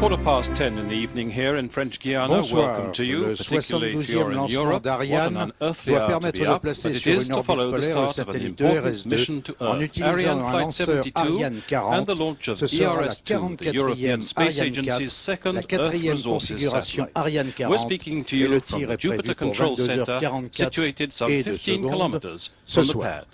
10:15 in the evening here in French Guiana. Bonsoir. Welcome to you, Le particularly if you're 72e in lancement Europe. What d'Ariane an unearthly doit hour to permettre be de up, placer but it sur is une to orbite follow the polaire le start of an satellite de important mission RS2 to en Earth. utilisant Ariane un Flight lanceur 72 Ariane and the 40. launch of Ce sera la ERS-2, the European 44e Space Ariane 4, Agency's second la Earth 4e resources configuration satellite. Ariane We're 40 speaking to et you le from tir the est prévu Jupiter pour Control Center, 22h44 situated some et de 15 secondes kilometers ce from the soir. pad.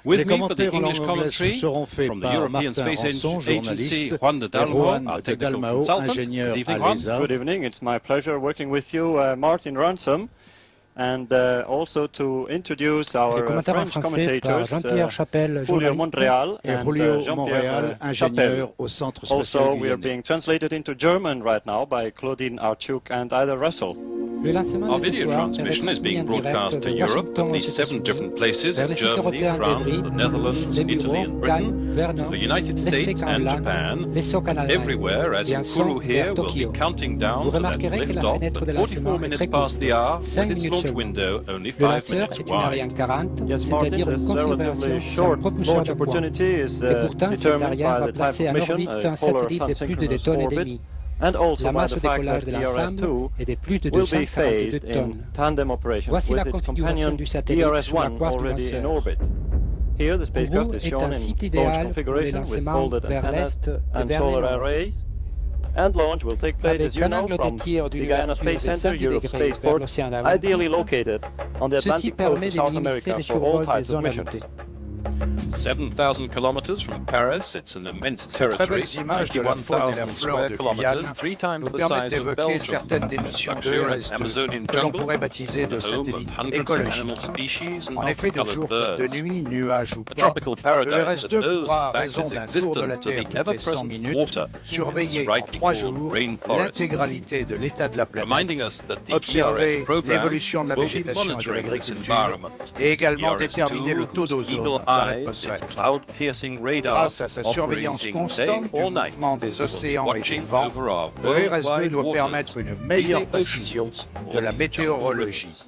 With Les me for the commentaires en English langue anglaise commentary seront faits from the par European Martin Space Ranson, Agency, journaliste, Juan de et Dalmo, Juan our de technical Dalmao, consultant. ingénieur Good evening, à Juan. l'ESA. Good evening. It's my pleasure working with you, Martin Ransom, and also to introduce our French commentators, Julio Montreal and Jean-Pierre Chapelle. Also, we are being translated into German right now by Claudine Archuk and Ida Russell. Our video transmission is being broadcast to Europe, at least 7 different places in Germany, France, the Netherlands, Italy and Britain, to the United States and Japan. Everywhere, as in Kourou here, we'll be counting down to that liftoff at 44 minutes past the hour, with its launch window only 5 minutes wide. Yes, Martin, this relatively short launch opportunity is determined by the type of mission, a polar sun-synchronous orbit, and also by the fact that ERS-2 will be phased in tandem operation with its companion ERS-1 already in orbit. Here the spacecraft is shown in launch configuration with folded antennas and solar arrays. And launch will take place, as you know, from the Arianespace Center, Europe Spaceport, ideally located on the Atlantic coast of South America for all types of missions. 7,000 kilometers from Paris, it's an immense territory, 91,000 square kilometers, 3 times the size of Belgium. Luxuriant Amazonian jungle, the home of hundreds of animal species and multicolored birds. A tropical paradise that owes, in fact, its existence to the ever-present water, its rightly called rainforest, reminding us that the ERS program will be monitoring this environment. ERS-2, whose eagle eyes, its cloud-piercing radar operating day or night, will be watching over our worldwide waters, une meilleure the précision oceans, de la météorologie.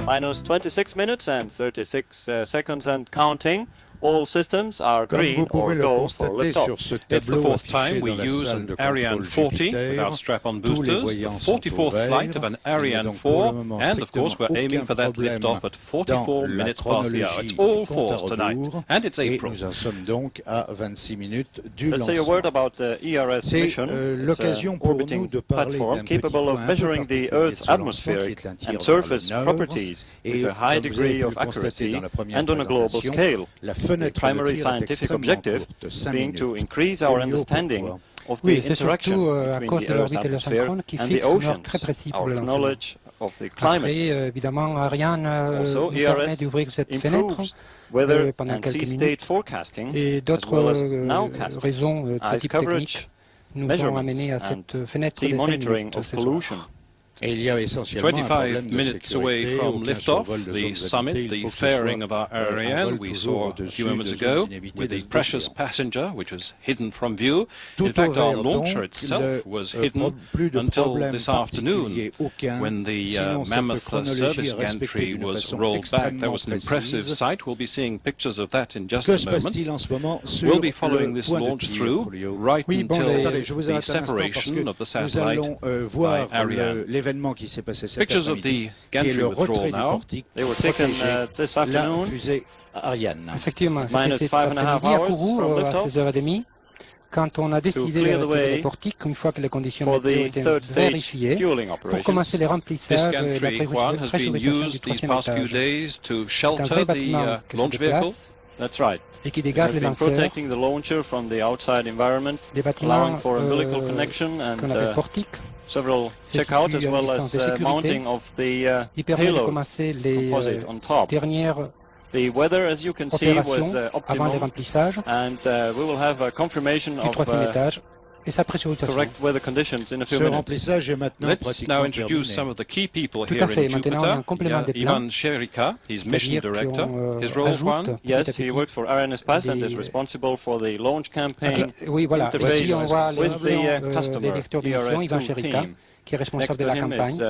Minus 26 minutes and 36 seconds and counting. All systems are green or go for liftoff. It's the 4th time we use an Ariane 40 without strap-on boosters, the 44th flight of an Ariane 4, and of course we're aiming for that liftoff at 44 minutes past the hour. It's all fours tonight, and it's April. Nous en sommes donc à 26 minutes du Let's say a word about the ERS mission. It's an orbiting platform capable of measuring the Earth's atmospheric and surface properties with a high degree of accuracy and on a global scale. The primary scientific objective being to increase our understanding of the interaction between the Earth's atmosphere and the oceans, our knowledge of the climate. Also, ERS improves weather and sea state forecasting, as well as nowcasting, ice coverage, measurements, and sea monitoring of pollution. 25 minutes away from liftoff, the summit, the fairing of our Ariane we saw a few moments ago, with the precious passenger, which was hidden from view. In fact, our launcher itself was hidden until this afternoon, when the mammoth service gantry was rolled back. That was an impressive sight. We'll be seeing pictures of that in just a moment. We'll be following this launch through right until the separation of the satellite by Ariane. Pictures of the gantry withdrawal now. They were taken this afternoon. Effectivement, Minus c'était 5.5 cet après-midi à hours Kourou from à liftoff 16h30, quand on a décidé de retirer les portiques, une fois que les conditions for météo the étaient third stage vérifiées, fueling pour operations. commencer les This remplissages et la gantry, Juan, has been pressurisation du used these troisième past few étage. days to C'est un vrai shelter the bâtiment qui se launch vehicle. déplace That's right. et qui It dégage has les been lanceurs, protecting the launcher from the outside environment, des bâtiments allowing for umbilical connection qu'on appelle and portiques. several Se check-out situe as à well distance as de sécurité. mounting of the Il permet de payload commencer les composite on top. dernières The weather, as you can see, opérations was avant les optimal, remplissages and we will have a confirmation du of troisième étage et sa pressurisation. correct weather conditions in a few Ce minutes. remplissage est maintenant Let's pratiquement now introduce terminé. some of the key people Tout here à fait. in Maintenant, Jupiter. un complément des plans. Ivan Sherika, his mission C'est-à-dire director. qu'on His role, Juan? ajoute Yes, petit à he petit worked for Arianespace and is des- responsible for the launch campaign Oui, voilà. interface Ici, on voit with the les customer, directeurs de mission, Ivan ERS-2 Sherika, team. qui est responsable Next de to la him campagne. is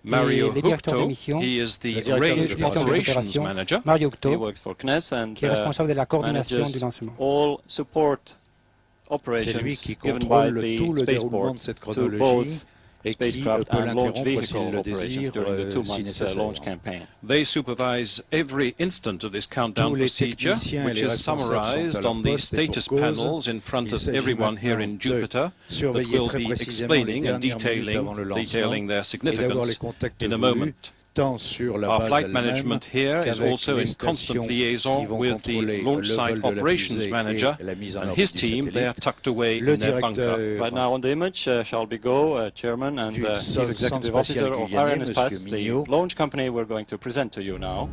Mario les directeurs de Hukto, mission, he is the le directeur range des operations opérations, manager. Mario He Hukto, works for CNES and qui est responsable de la coordination du manages lancement. all support C'est operations lui qui given by contrôle the tout le déroulement spaceport de cette to chronologie both et qui spacecraft peut and launch l'interrompre vehicle s'il le operations désire, during the 2 si months nécessaire. launch campaign. They supervise every instant of this countdown Tous les procedure, techniciens et which les is responsables sont à summarized leur on the poste et pour status cause. panels in front Il of s'agit everyone here in maintenant de Jupiter that surveiller will très be précisément les explaining and dernières minutes avant le detailing their lancement et d'avoir les significance contacts in a voulus moment. tant sur la Our base flight elle-même management here is qu'avec also les in constant stations qui liaison vont with the contrôler launch le site vol de la operations fusée manager et la mise en and orbite his du team. They are satellite. tucked away Le in their bunker. directeur Right now on the image, Charles Bigot, Chairman and du Chief Centre Executive spatial Officer of guyanais, Arianespace, Monsieur the Mignot. launch company we're going to present to you now.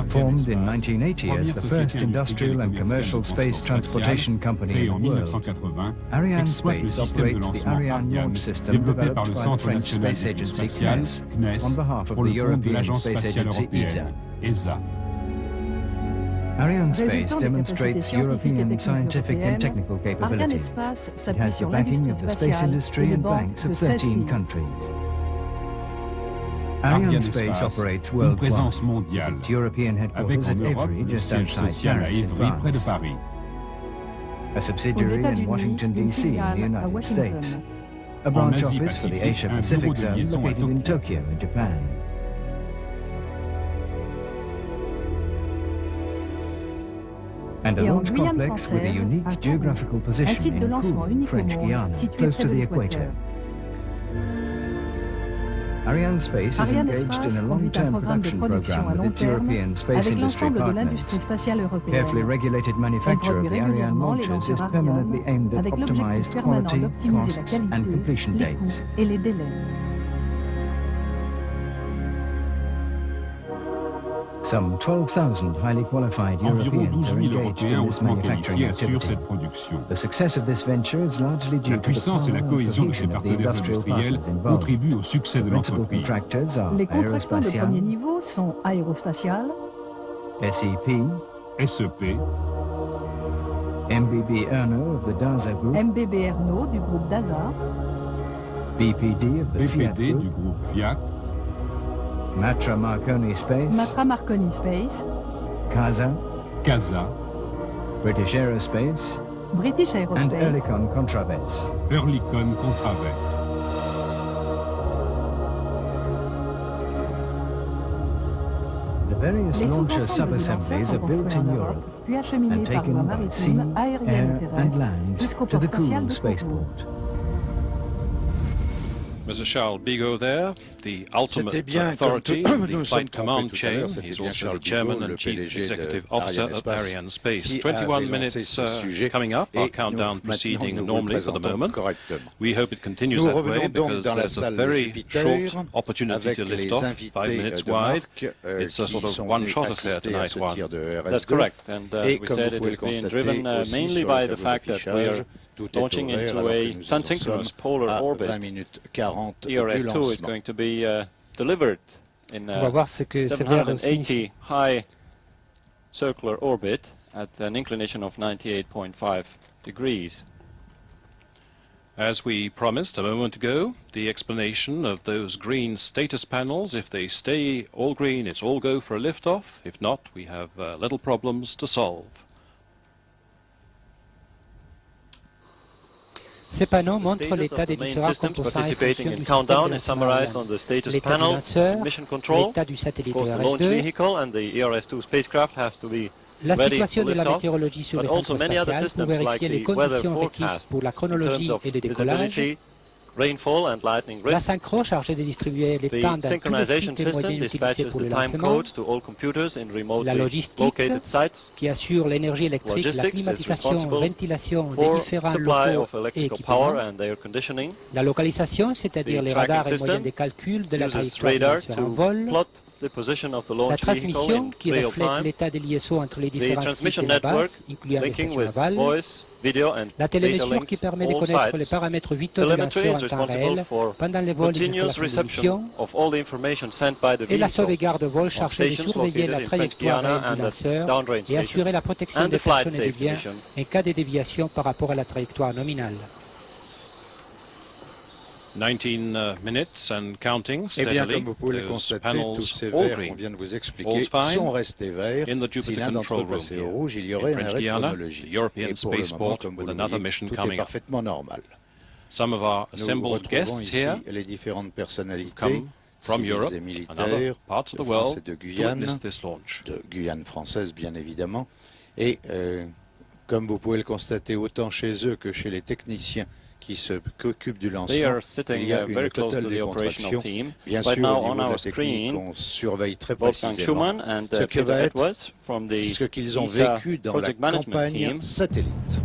Formed in 1980 as the first industrial and commercial space transportation company in the world, Arianespace operates the Ariane launch system developed by the French space agency CNES on behalf of the European Space Agency ESA. Arianespace demonstrates European scientific and technical capabilities. It has the backing of the space industry and banks of 13 countries. Arianespace operates worldwide. Its European headquarters at Évry, just outside Paris, in France. A subsidiary in Washington, D.C. in the United States. A branch office for the Asia-Pacific zone located in Tokyo, in Japan. And a launch complex with a unique geographical position in Kourou, French Guiana, close to the equator. Arianespace is engaged in a long-term production program with its European space industry partners. Carefully regulated manufacture of the Ariane launches is permanently aimed at optimized quality, costs and completion dates. Some 12,000 highly qualified Europeans are engaged in this manufacturing activity. The success of this venture is largely due to the power and cohesion of the industrial partners involved. The principal contractors are Les contractants de premier Aérospatiale, niveau sont Aérospatiale, SEP, SEP, MBB Erno of the DASA Group, MBB Erno du groupe DASA, BPD of the Fiat BPD du Group, groupe Fiat, Matra Marconi Space, Matra Marconi Space, CASA, CASA, British Aerospace, British and Aerospace, Oerlikon Contraves. Oerlikon Contraves. The various Les launcher sous-ensembles de lanceurs sub-assemblies sont are built construits en in Europe, Europe puis acheminés and par voie taken by sea, maritime, aérienne air et and terrestre land jusqu'au to port the spatial Kourou de Kourou. spaceport. Mr. Charles Bigot there, the ultimate C'était bien, authority comme in the nous flight sommes command trompés tout à l'heure, chain. c'était He's bien also Charles the chairman Bigot, le and chief PDG executive de officer of Arianespace, Arianespace. qui 21 avait lancé minutes ce sujet, coming up. et Our nous, countdown maintenant, proceeding nous vous normally for the présentons moment. correctement. We hope it continues Nous that way revenons donc because dans la there's a salle very Jupiter short opportunity avec to lift les off, 5 invités minutes de wide. marque It's a qui sort of sont one venus shot affair assister à tonight, ce one. tir de RS2. That's correct, and Et we comme said vous it pouvez is le being constater driven aussi mainly sur by le the tableau fact that we d'affichage, are tout est launching ouvert into alors que a nous en sun-synchronous sommes polar à orbit. 20 minutes 40 du ERS-2 is lancement. going to be delivered in On va voir ce que ces vers signifient. 780 high circular orbit at an inclination of 98.5 degrees. As we promised a moment ago, the explanation of those green status panels, if they stay all green, it's all go for a liftoff. If not, we have little problems to solve. Ces panneaux montrent l'état des différents systems composants et participating fonctions in du countdown système is de summarized on Ariane. the status L'état du panel, lanceur, mission control, l'état du of satellite course the launch RS2, vehicle and the ERS-2 spacecraft have to be la ready to situation de la lift off, météorologie sur but les also centres many other spatials pour systems like vérifier les the weather conditions requises forecast pour la in chronologie terms of et le décollage, visibility, rainfall and lightning la risk. synchro chargée de distribuer les temps The dans tous les synchronization sites et system moyens utilisés dispatches pour the le time lancement, codes to all computers in la remotely logistique located sites qui assure l'énergie électrique, la Logistics is climatisation, responsible ventilation des for différents supply locaux of et electrical power équipements, and air conditioning. la localisation, c'est-à-dire The les tracking radars et system moyens de calcul de la uses trajectoire du radar lanceur en to vol, plot the position of the la launch vehicle transmission in qui real reflète time, l'état des liaisons entre les the différents sites transmission de la network base, incluant les linking stations with navales, voice, video and la data télémesure links qui permet de all connaître les sites. paramètres vitaux du Telemetry lanceur is en temps responsible réel for pendant les vols jusqu'à la continuous fin de la reception mission of all the information sent by the et la vehicle sauvegarde de vol chargée de stations surveiller located la in French trajectoire Guiana réelle du and lanceur the downrange et assurer stations, la protection and des the flight personnes et des safety biens mission. en cas de déviation par rapport à la trajectoire nominale. 19 minutes and counting Eh bien, steadily. comme vous pouvez le Those constater, tous panels ces all verres qu'on green. vient de vous All's expliquer fine sont restés verts. in the Si Jupiter l'un d'entre control eux room passait au here rouge, il y in aurait un French arrêt de Guiana, chronologie. the European Et pour le moment, spaceport comme vous with le another voyez, mission tout est coming up. parfaitement normal. Some of our Nous assembled retrouvons guests ici here les différentes personnalités come from civils Europe et and militaires other parts of de the France world et de to Guyane, witness this launch. de Guyane française bien évidemment. Et comme vous pouvez le constater autant chez eux que chez les techniciens qui s'occupent du lancement, il y a une totale décontraction. Bien sûr, au niveau de la technique, on surveille très précisément ce qu'ils ont vécu dans la campagne satellite.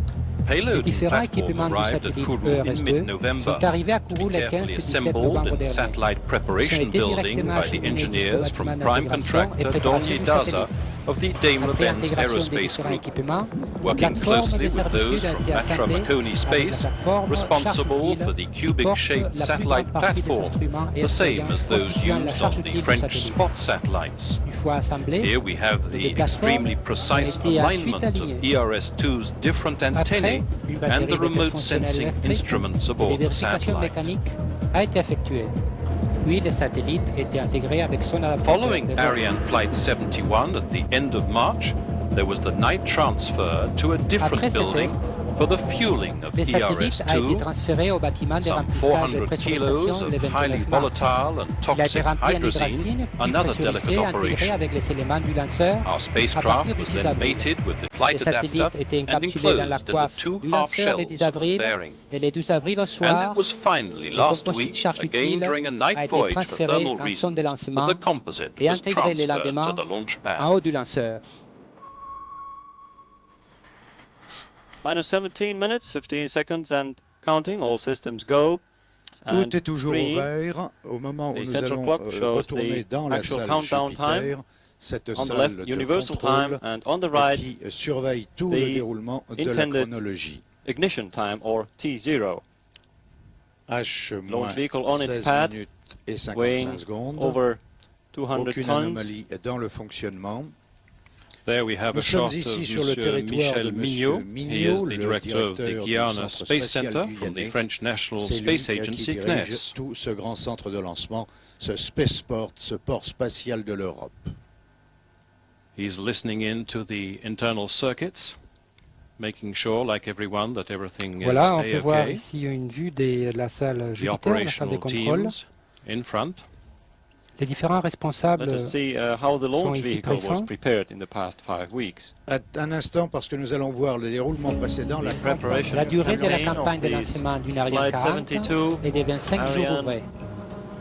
Les différents équipements du satellite ERS-2 sont arrivés à Kourou le 15 et 17 novembre dernier. Ils ont été directement acheminés jusqu'au bâtiment d'intégration et préparation du satellite. Après intégration des différents équipements, la plateforme des servitudes a été assemblée avec la plateforme responsible for the cubic-shaped satellite platform, the same as those used on the French spot satellites. Une fois assemblées, Here we have the extremely precise alignment of ERS-2's different antennae and the remote sensing instruments et aboard des the vérifications satellite. mécaniques a été effectuée. Puis le satellite était intégré avec son adaptateur Following de vol. Ariane Flight 71 at the end of March, there was the night transfer to a different Après ce building test, for the fueling of le satellite a été ERS-2. transféré au bâtiment de Some remplissage et 400 kilos pressurisation of le highly 29 mars. volatile and Il a été toxic rempli en hydrazine, hydrazine, puis another pressurisé, delicate intégré operation. avec les éléments du lanceur. Our À spacecraft partir du was 6 then avril, mated with the le flight satellite adapter était and encapsulé dans la enclosed in the coiffe two du half lanceur le shells 10 of the avril bearing. et le 12 avril au And soir. it was finally Le last composite week, charge again utile during a a night été voyage for transféré thermal en sonde reasons, de that lancement the composite et was intégré le transferred lendemain to the launch pad. en haut du lanceur. Minus 17 minutes, 15 seconds and counting. All systems go. Tout est toujours au vert. Au moment où nous allons retourner dans la salle Jupiter, cette salle de contrôle qui surveille tout le déroulement de la chronologie. Ignition time, or T0. Launch vehicle on its H-16 pad, minutes et 55 weighing secondes. over 200 Aucune tons. anomalie dans le fonctionnement. There we have a Nous shot sommes ici of sur le Monsieur territoire Michel de Mignot. Monsieur He is Mignot, the le director of the directeur du Guyana Centre Space spatial Center from the guyanais. French National C'est Space lui qui Agency, dirige CNES. tout ce grand centre de lancement, ce spaceport, ce port spatial de l'Europe. He's listening in to the internal circuits, making sure, like everyone, that everything Voilà, on is peut voir A-OK. ici une vue de la salle The Jupiter, la salle de operational contrôle. teams in front. Les différents responsables Let us see how the launch ici vehicle was présents. prepared in the past 5 weeks. Un instant, parce que nous allons voir le déroulement précédent, la campagne. La durée de la Campaign campagne de of lancement d'une Ariane Flight 40 72 est de 25 jours Ariane ouvrés.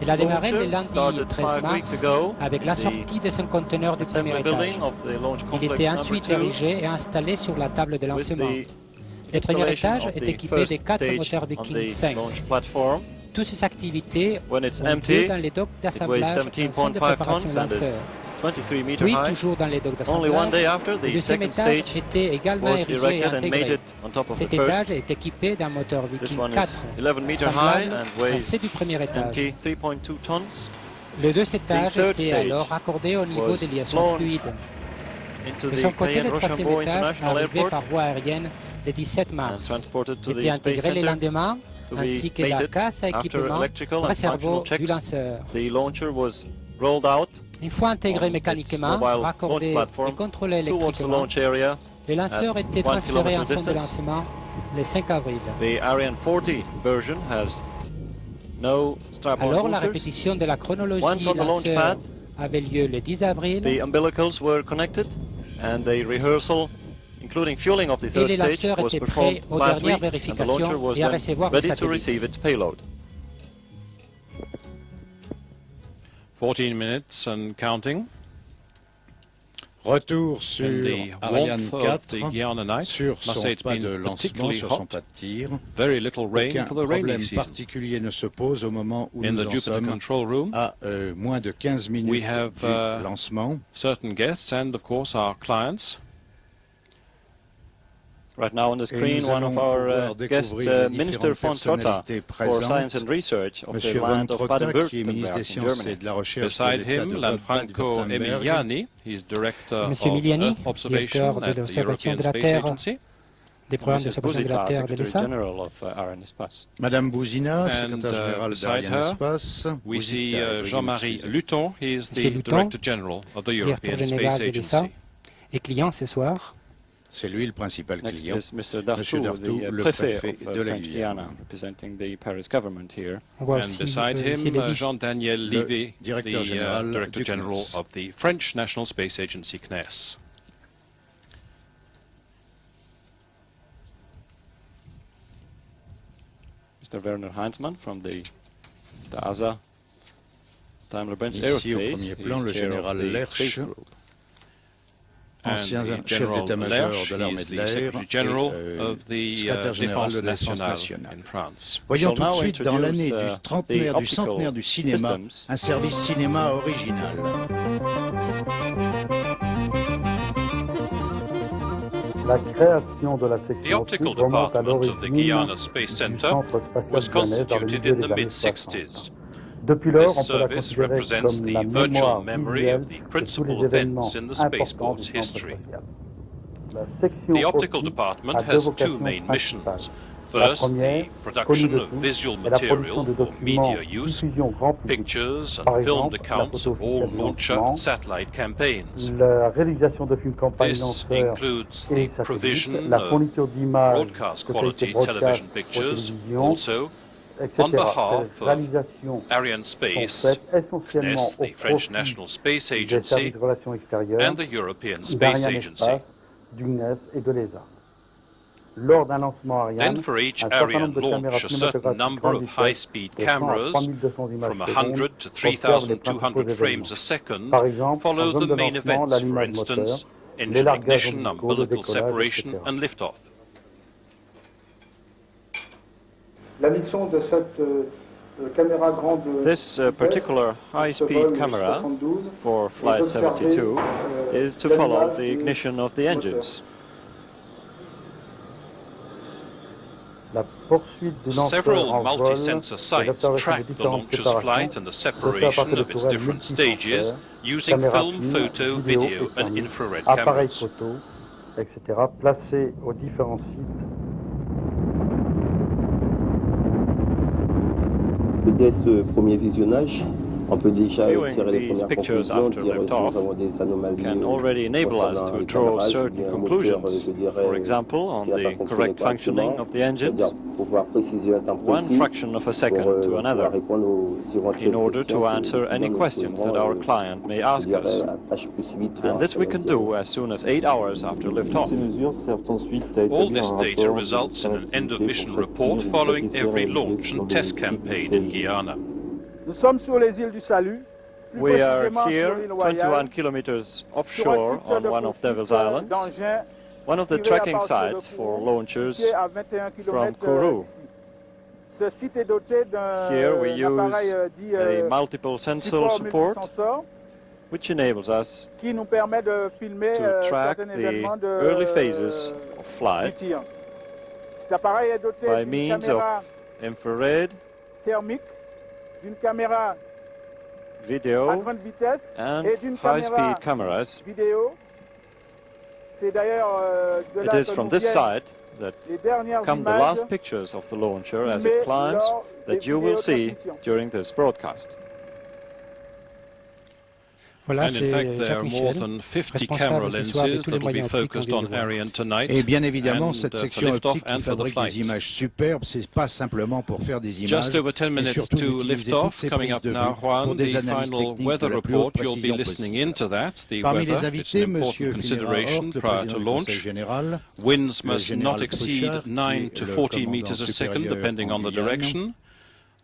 Elle a démarré le lundi started 13 5 weeks mars ago. avec la The sortie de son conteneur du premier assembly étage. building of the launch Il complex était number ensuite 2 érigé et installé sur la table de with lancement. the Le premier installation étage of est the équipé first de 4 stage moteurs on Viking the 5. launch platform. Toutes ces activités When it's ont lieu empty, dans les docks it weighs d'assemblage en zone de 17.5 préparation tons and is lanceur. 23 meters Puis, high. toujours dans les docks Only one d'assemblage, day after, le the deuxième second étage stage était également was érigé et erected and intégré. mated on top of Cet the first. étage est équipé d'un moteur This Viking one 4, is 11 meters high semblable and à weighs ceux du premier étage. 23.2 tons. Le deuxième étage third était stage alors raccordé au niveau was des liaisons flown fluides. Into De the son côté, le Cayenne troisième Rochambeau étage, International arrivé Airport par voie aérienne le 17 and mars, transported to était the Space intégré le Center lendemain, to be ainsi que la mated casse à after équipement electrical and réserveau functional du checks. lanceur. The launcher was rolled out Une fois intégré on its mécaniquement, mobile raccordé launch et platform contrôlé towards the électriquement, launch area. le lanceur at était 1 transféré en kilometer zone de distance. lancement le 5 avril. The Ariane 40 version has no strap-on Alors la boosters. répétition de la Once chronologie on the launch lanceur pad, avait lieu le 10 avril the umbilicals were connected and the rehearsal, including fueling of the et third les stage, lanceurs was étaient performed prêts aux last dernières week, and the launcher vérifications was et à then recevoir le ready to satellite. receive its payload. 14 minutes and counting. Retour sur And the Ariane warmth of the 4, Guyana night sur must son say it's pas been de lancement, particularly sur son hot. pas de tir. Very little rain Aucun for the rainy problème season. particulier ne se pose au moment où In nous the en Jupiter sommes control room, à moins de 15 minutes we have, du lancement. certain guests and, of course, our clients. Right now on the screen, nous one of allons our pouvoir guests, découvrir les Minister différentes von Trotta personnalités for présentes. Science and Research of the Monsieur von land of Trotta, qui est ministre des Baden-Württemberg in Sciences et Germany. de la Recherche de Beside l'État him, de Lanfranco Baden-Württemberg. Emiliani, he's director Monsieur of Emiliani, Earth Observation directeur de at the l'observation European de la Space Terre Agency. des programmes de Mrs. surveillance de la Bouzita, Terre de Secretary l'ESA. General of Arianespace. Madame Bouzina, And secrétaire générale beside her, d'Arianespace. we see Bouzita, Jean-Marie excusez. Luton. He is Monsieur the Luton, Director General of the directeur European général Space de l'ESA, Agency. est client ce soir. C'est lui le principal Next client. is Mr. Dartou, Monsieur Dartou, the le préfet préfet of de la French Guyane. Guiana, representing the Paris government here. On voit And aussi beside him, Lévy, Jean-Daniel le Lévy, the directeur général Director du General CNES. of the French National Space Agency, CNES. Mr. Werner Heinzmann from the DASA, Daimler-Benz Ici, au Aerospace. premier plan, He le is chair of général the Lerche, space group. ancien And the chef General d'état-major Lerche, de he l'armée is de the l'air Secretary General et of the secrétaire général Défense de la Défense nationale nationale. in France. Voyons Shall tout de now suite, dans l'année introduce, du trentenaire, the du centenaire du cinéma, systems. un service cinéma original. La création de la The section optical optique remonte à department of the l'origine Guyana Space du Center Centre spatial was guyanais dans le constituted milieu in the des années mid-60s. 60. Depuis lors, This on peut la service considérer represents comme the la virtual mémoire memory visuelle of the de tous principal les événements events in the importants spaceport's du centre history. spatial. La section The optical optique department a deux has two vocations main principales. missions. La First, première, the connue production de of tous, visual est la production material de for documents media use, diffusion grand public. pictures Par and filmed exemple, la accounts photo of all officielle du launcher lancement, and satellite campaigns. la réalisation de films campagne This lanceurs includes et the satellites, provision la of fourniture d'images broadcast de qualité quality broadcast television aux pictures, télévisions, also etc. on behalf Ces of réalisations sont Arianespace, faites essentiellement CNES, au the French profit National Space des Agency, services de relations extérieures, and the European Space Agency. d'Arianespace, du CNES et de l'ESA. Lors d'un lancement Ariane, Then for each un certain Ariane nombre de caméras launch, a certain cinématographiques number grande of vitesse high-speed de 100 à cameras 3200 images from secondes 100 to observent les principaux 3,200 frames événements. a second Par exemple, follow en zone the de main lancement, events, for l'allumage moteur, instance, engine les largages ignition, omblicaux, le umbilical décollage, separation, etc. and liftoff. La mission de cette caméra grande This particular high-speed camera for Flight 72 is to follow the ignition of the engines. La poursuite du lanceur Several en vol, multi-sensor sites track the launcher's flight and the separation of its different stages using film, photo, video, and infrared appareils cameras. photo, etc., placés aux différents sites. Dès ce premier visionnage, on peut déjà Viewing tirer les these premières pictures conclusions, after dire si liftoff nous avons des anomalies can already enable us concernant to le draw cadrage, certain bien un moteur, conclusions. je dirais, For example, on qui n'a pas the fonctionné correct functioning of the engines, c'est-à-dire pouvoir préciser un temps one précis fraction of a pour second to pouvoir another, répondre aux éventuelles in order questions to que answer nous any nous questions that poserons, our client may je ask dirais, us. à H+8 And this we can do as soon as 8 hours after liftoff. Ces mesures servent ensuite à All établir this un data rapport results in an d'activité end-of-mission pour chaque report tir et following chaque every essai launch dans and le test cycle campaign du in stage. Guyana. Nous sommes sur les îles du Salut. plus We are précisément sur here, l'île Royale, 21 kilometers sur un offshore site on de one of poursuite Devil's Islands, d'engins one of the tirés à tracking partir de sites for Kourou, launchers. situé à 21 from km Kourou. d'ici. Ce site est doté d'un Here we use appareil dit a multiple sensor support, multisensor which enables us qui nous permet de filmer to track certains the événements de early phases of du flight tir. Cet appareil est doté by d'une means caméra of infrared, thermique, d'une caméra à video, grande vitesse and et d'une high-speed cameras. vidéo. C'est d'ailleurs de It là is que from nous this viennent site that les dernières come the images last pictures of the launcher as filmées it climbs lors des that you will see vidéotransmissions. during this broadcast. Voilà, And in c'est fact, there Jacques are more Michel, than 50 camera responsable ce soir de lenses tous les that will be moyens optiques qu'on focused vient on de voir. Ariane tonight. Et bien évidemment, and, cette for section liftoff optique and qui for the fabrique flight. des images superbes, c'est pas simplement pour faire des images, Just over 10 mais minutes surtout to d'utiliser lift toutes off. ces Coming prises up de now, vue Juan, pour the des analyses final techniques weather de la plus haute report. You'll be précision listening possible. into that. The Parmi weather, les it's invités, an M. important Finera consideration Hort, le prior président to du launch. Conseil général, Winds le must général not exceed Pruchard, 9 qui to est le 40 commandant meters a second, supérieur depending en on the Guyane. direction.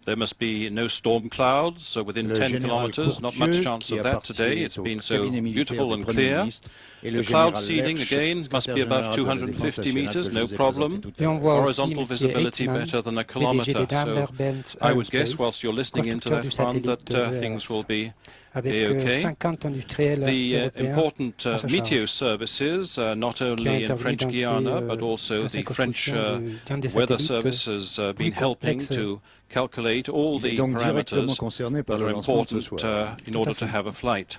There must be no storm clouds, so within Le 10 général kilometers, not Courtieux, much chance qui of that appartient today. It's au been so cabinet militaire beautiful du and Premier clear. ministre, et le The cloud général ceiling, Lerche, again, must be secrétaire above général de la 250 Défense nationale meters, que je no vous ai problem. présenté tout à Et on l'heure. voit aussi Horizontal M. visibility Eichmann, better than a PDG kilometer. de So Daimler-Benz I would guess, Aerospace, whilst you're listening into constructeur that, du Juan, satellite that ERS, things will be avec okay. 50 industriels The européens important à sa meteo charge, services, not qui ont only in intervenu French dans Guiana, ces, but also dans cette the French construction d'un des weather satellites service has been plus helping complexes. to calculate all Il est the donc directement parameters concerné par that le are lancement de ce important soir. in order to have a flight.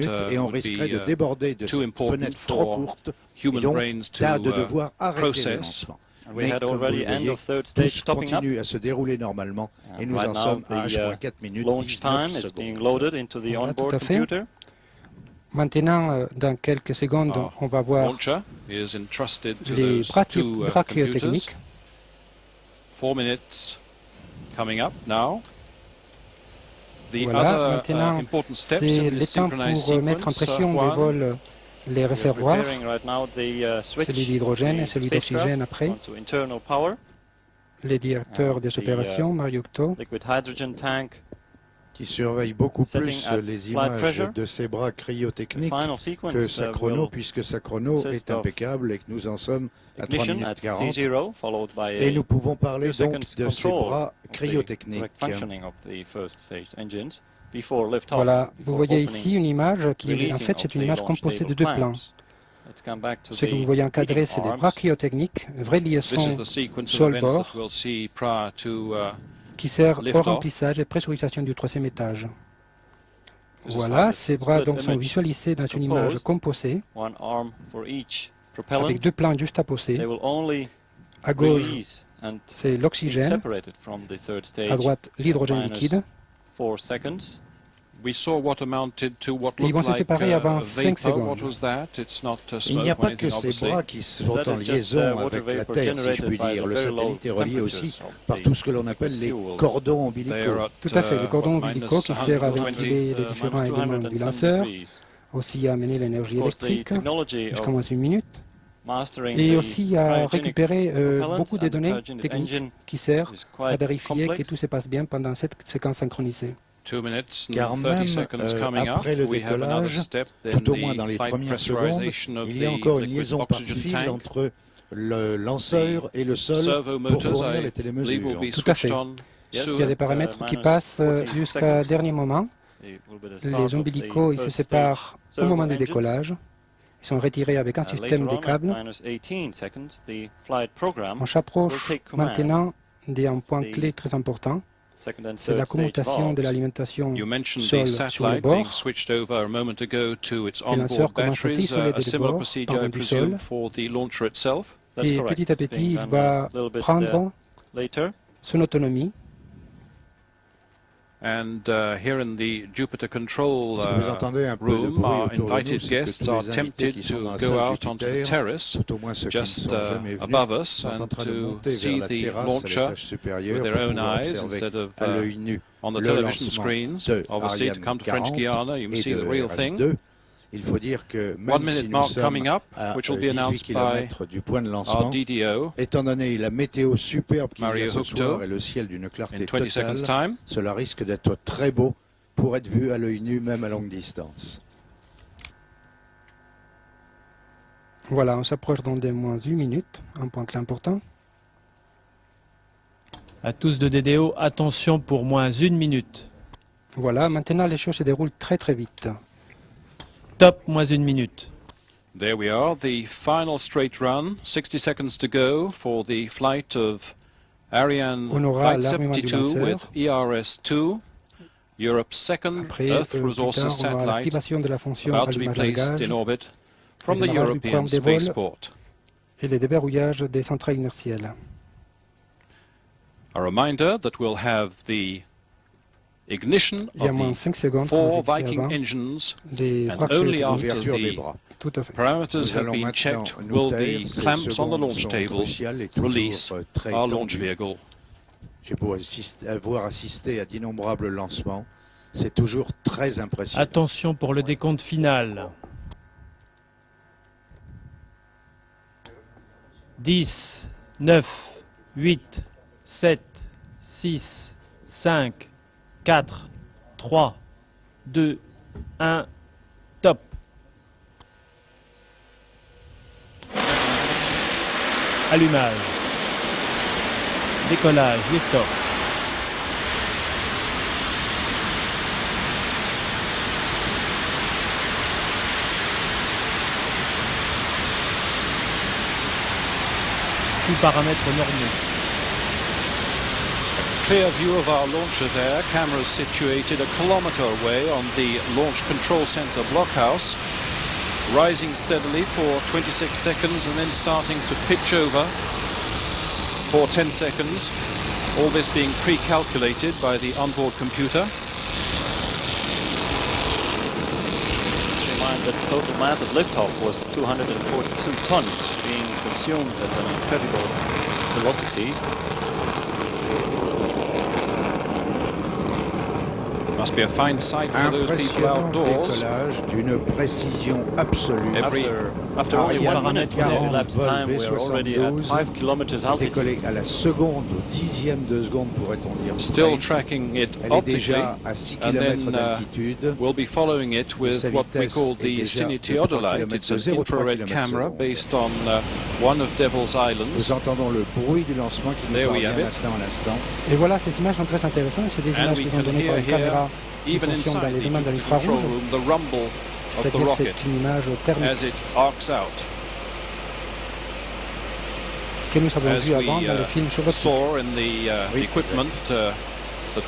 minutes et on risquerait de déborder de cette fenêtre trop courte et donc de devoir arrêter le lancement. Mais comme vous le voyez, tout continue à se dérouler normalement et nous en sommes à H-4 minutes 19 secondes. Voilà, tout à fait. Maintenant, dans quelques secondes, on va voir les bras cryotechniques. 4 minutes coming up now. Voilà, maintenant, c'est le temps pour mettre en pression des vols les réservoirs, celui d'hydrogène et celui d'oxygène après. Les directeurs des opérations, Mario Octo, qui surveille beaucoup plus les images de ces bras cryotechniques que sa chrono, puisque sa chrono est impeccable et que nous en sommes à 3 minutes 40. Et nous pouvons parler donc de ces bras cryotechniques. Voilà, vous voyez ici une image qui, en fait, c'est une image composée de deux plans. Ce que vous voyez encadré, c'est des bras cryotechniques, vraie liaison sol-bord, qui sert au remplissage et pressurisation du 3e étage. Voilà, ces bras donc sont visualisés dans une image composée, avec deux plans juxtaposés. À gauche, c'est l'oxygène, à droite, l'hydrogène liquide. We saw what amounted to what Ils vont looked se séparer like avant 5 vapor. secondes. What was that? It's not Il n'y a smoke or pas que anything, ces obviously. bras qui sont en liaison avec la Terre, si je puis dire. Le satellite est relié aussi par tout ce que l'on appelle les cordons ombilicaux. Tout à fait, les cordons ombilicaux qui servent à ventiler les différents éléments du lanceur, aussi à amener l'énergie électrique jusqu'à moins 1 minute, et aussi à récupérer beaucoup de données techniques qui servent à vérifier que tout se passe bien pendant cette séquence synchronisée. Car même après le décollage, tout au moins dans les premières secondes, il y a encore une liaison par fil entre le lanceur et le sol pour fournir les télémesures. Tout à fait. Il y a des paramètres qui passent jusqu'à dernier moment. Les ombilicaux, ils se séparent au moment du décollage. Ils sont retirés avec un système de câbles. On s'approche maintenant d'un point clé très important. C'est la commutation de l'alimentation sol sur le bord. Le lanceur commence à s'isoler des bords pardon, du sol. Et petit à petit, il va prendre son autonomie. And here in the Jupiter control room, our invited guests are tempted to go out onto the terrace just above us and to see the launcher with their own eyes instead of on the television screens. Obviously, to come to French Guiana, you can see the real thing. Il faut dire que 1 même si minute nous mark sommes coming up, à which will be 18 announced by km du point de our lancement, DDO, étant donné la météo superbe qu'il y a Mario ce soir Octo, et le ciel d'une in clarté 20 totale, seconds time. cela risque d'être très beau pour être vu à l'œil nu, même à longue distance. Voilà, on s'approche dans des moins 1 minute, un point clé important. À tous de DDO, attention pour moins 1 minute. Voilà, maintenant les choses se déroulent très très vite. Top, moins 1 minute. There we are, the final straight run, 60 seconds to go for the flight of Ariane Flight 72 with ERS-2, Europe's second Earth Resources satellite, about to be placed in orbit from the European spaceport. Et le déverrouillage des centrales inertielles. A reminder that we'll have the ignition Il y a of moins the 5 secondes, 4 Viking engines, and only after the parameters have been checked will the clamps on the launch table release our launch vehicle. J'ai beau avoir assisté à d'innombrables lancements, c'est toujours très impressionnant. Attention pour le décompte final. 10, 9, 8, 7, 6, 5, 4, 3, 2, 1, top. Allumage. Décollage, lift-off. Tous paramètres normaux. Clear view of our launcher there, cameras situated a kilometre away on the Launch Control Center blockhouse, rising steadily for 26 seconds and then starting to pitch over for 10 seconds, all this being pre-calculated by the onboard computer. The total mass at liftoff was 242 tons, being consumed at an incredible velocity. Must be a fine sight for those people outdoors. D'une précision absolue. After only 1 minute of elapsed time, we are already at 5 kilometers altitude. Décollé à la seconde, au dixième de seconde, pourrait-on dire. Still tracking it optically, à 6 and km then we'll be following it with what we call the cine-theodolite. It's an infrared camera based on one of Devil's Islands. Nous entendons le bruit du lancement qui nous parvient maintenant à l'instant. Et voilà, ces images sont très intéressantes. C'est des images qui sont données par une caméra qui fonctionne dans l'élément de l'infrarouge. C'est-à-dire c'est une image thermique que nous avons vu avant dans le film sur saw in the equipment that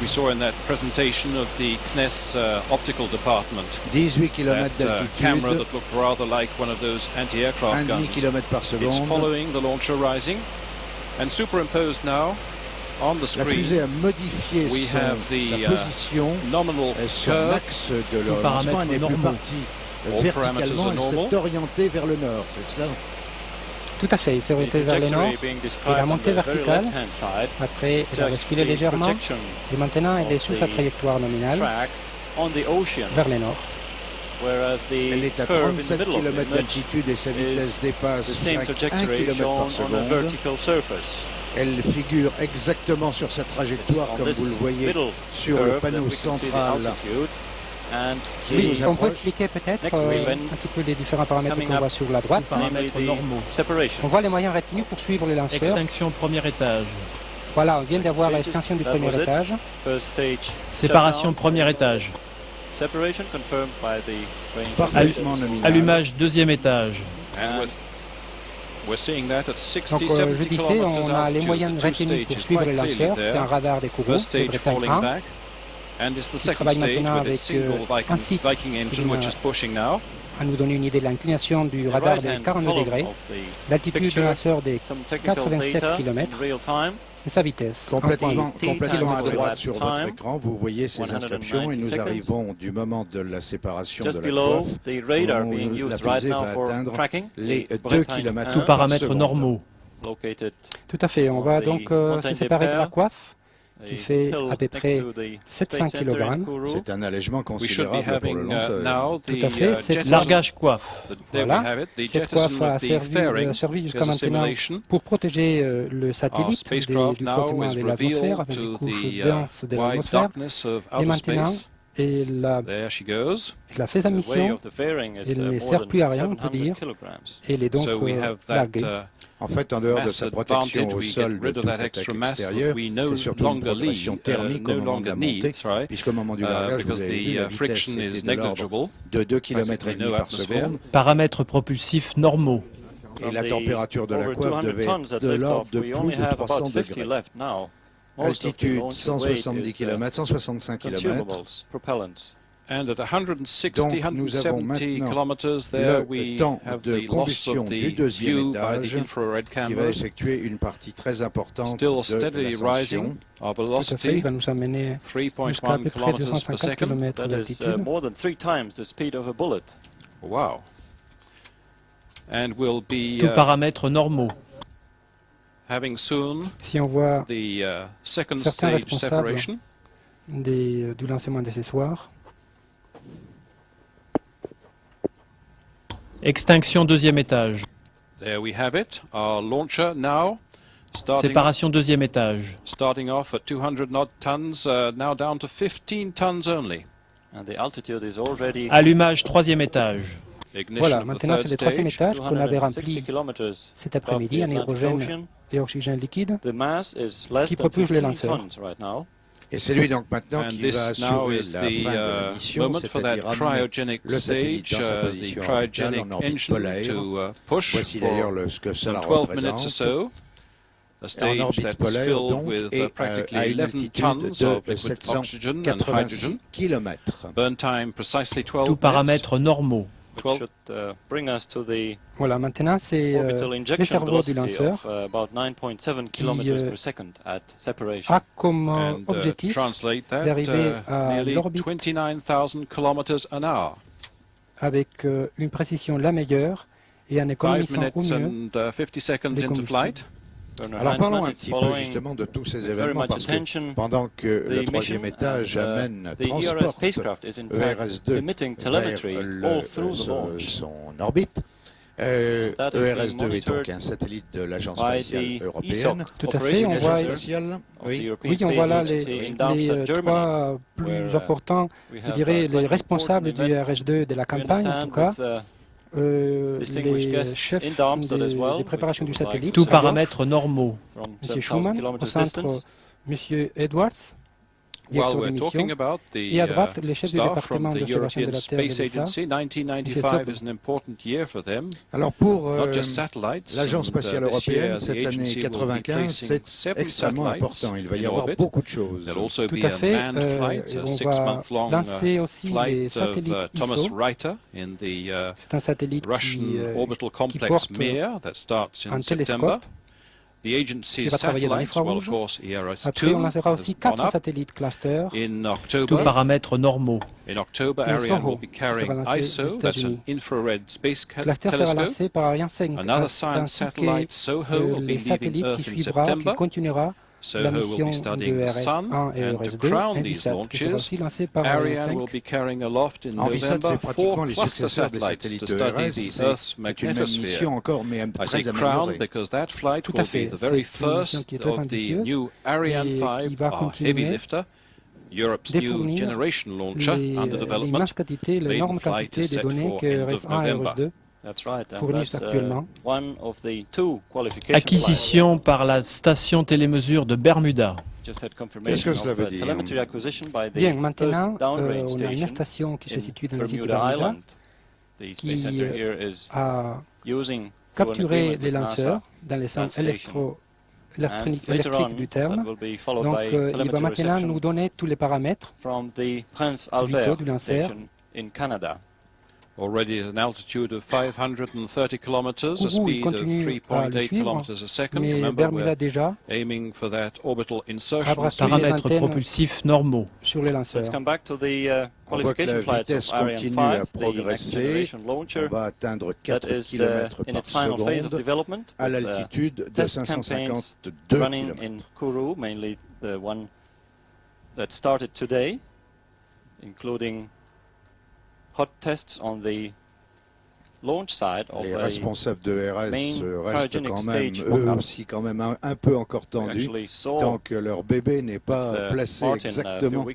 we saw in that presentation of the CNES optical department. 18 km d'altitude. Camera that looked rather like one of those anti-aircraft guns. It's following the launcher rising and superimposed now on the screen. La fusée a modifié sa position, nominal son axe de lancement n'est plus parti verticalement, elle s'est orientée vers le nord, c'est cela? Tout à fait, il s'est orienté vers le nord, il a monté vertical, après il a basculé légèrement, et maintenant il est sous sa trajectoire nominale vers le nord. Elle est à 37 km d'altitude et sa vitesse dépasse 1 km par seconde. Elle figure exactement sur sa trajectoire comme vous le voyez sur le panneau central. Oui, on peut expliquer peut-être un petit peu les différents paramètres qu'on voit sur la droite. Paramètres normaux. On voit les moyens retenus pour suivre les lanceurs. Extinction premier étage. Voilà, on vient d'avoir l'extinction du premier étage. Séparation premier étage. Allumage deuxième étage. Donc je disais, on a les moyens retenus pour suivre les lanceurs. C'est un radar des courroux, le Bretagne 1. Qui travaille maintenant avec un site à nous donner une idée de l'inclination du radar de 42 degrés, l'altitude du lanceur de 87 km et sa vitesse. Complètement à droite sur votre écran, vous voyez ces inscriptions et nous arrivons du moment de la séparation de la coiffe. La fusée va atteindre les 2 km. Tous paramètres normaux. Tout à fait, on va donc se séparer de la coiffe, qui fait à peu près 700 kg. C'est un allègement considérable pour le lanceur. Tout à fait. Cette largage coiffe. Voilà. Cette coiffe a servi jusqu'à maintenant pour protéger le satellite du frottement de l'atmosphère avec des couches denses de l'atmosphère. Et maintenant, elle a fait sa mission. Elle ne sert plus à rien, on peut dire. Elle est donc larguée. En fait, en dehors de sa protection au sol de toute attaque extérieure, c'est surtout une protection thermique au moment de la montée, puisqu'au moment du largage, vous avez vu, la vitesse était de l'ordre de 2 km et demi par seconde. Paramètres propulsifs normaux. Et la température de la coiffe devait être de l'ordre de plus de 300 degrés. Altitude 170 km, 165 km. And at 160, Donc, nous avons 170 maintenant kilometers there, le we temps have de the loss combustion of du the deuxième view by the étage infrared qui va cameras. effectuer une partie très importante Still de steadily l'ascension. rising. Our Tout à fait, velocity, il va nous amener jusqu'à à peu près 250 km d'altitude. Wow. And we'll be Tous paramètres normaux. having soon Si on voit the second certains stage responsables separation. du lancement d'accessoires. Extinction deuxième étage. There we have it. Our launcher now Séparation deuxième étage. starting off at 200 tons, now down to 15 tons only. Allumage troisième étage. Ignition Voilà, of the maintenant c'est third le troisième stage. étage qu'on avait rempli cet après-midi en hydrogène et oxygène liquide qui propulse les lanceurs. Et c'est lui donc maintenant And qui va this now assurer is la fin de la the mission, moment for that c'est-à-dire amener cryogenic le satellite stage, dans sa the position orbitale cryogenic en orbite engine polaire. to push Voici for d'ailleurs ce que cela some 12 minutes or représente. so. A En stage orbite that's polaire filled donc with et à practically une 11 altitude tons of de liquid oxygen and 786 hydrogen. km. Burn time precisely 12 Tous minutes, paramètres normaux. 12. Voilà, maintenant c'est le cerveau du lanceur qui a comme objectif d'arriver à l'orbite avec une précision la meilleure et en économisant au mieux les combustibles. Alors parlons un petit peu justement de tous ces événements parce que pendant que le troisième étage transporte ERS-2 vers son orbite, ERS-2 est donc un satellite de l'Agence spatiale européenne. Tout à fait, on voit là les trois plus importants, je dirais les responsables du ERS-2 de la campagne en tout cas. Les chefs des préparations du satellite. Tous paramètres normaux. M. Schumann, au centre, M. Edwards, directeur de mission, et à droite, les chefs du département d'observation de la Terre de l'ESA. Alors pour l'Agence spatiale européenne, cette année 1995, c'est extrêmement important. Il va y avoir beaucoup de choses. Tout à fait. On va lancer aussi les satellites ISO. C'est un satellite qui porte un télescope qui va travailler dans l'infrarouge. Après, on lancera aussi 4 satellites cluster. Tous paramètres normaux. Et Soho sera lancé aux États-Unis. Cluster sera lancé par Ariane 5, ainsi que les satellites qui continuera la mission de ERS-1 et ERS-2, Envisat, qui sera aussi lancé par Ariane 5. Envisat, c'est pratiquement les successeurs des satellites de ERS. C'est une même mission encore, mais très améliorée. Tout à fait. C'est une mission qui est très ambitieuse et qui va continuer défournir l'immense quantité, l'énorme quantité de données que ERS-1 et ERS-2 fournissent actuellement. Acquisition par la station télémesure de Bermuda. Qu'est-ce que cela veut dire? Bien, maintenant, on a une station qui se situe dans les îles de Bermuda qui a capturé les lanceurs dans les sens électriques du terme. Donc, il va maintenant nous donner tous les paramètres vitaux du lanceur. Already at an altitude of 530 kilometers, a Kourou, il speed of continue à le 3.8 suivre, kilometers a second. mais Remember, Bermuda we're déjà aiming for that orbital insertion abrasser speed. les Paramètres antennes propulsifs normaux. sur les lanceurs. On voit que la vitesse continue à progresser. On va atteindre 4 km par seconde à l'altitude de 552 km. Hot tests on the launch side of les responsables de ERS restent quand même, eux aussi, quand même un peu encore tendus, tant que leur bébé n'est pas placé exactement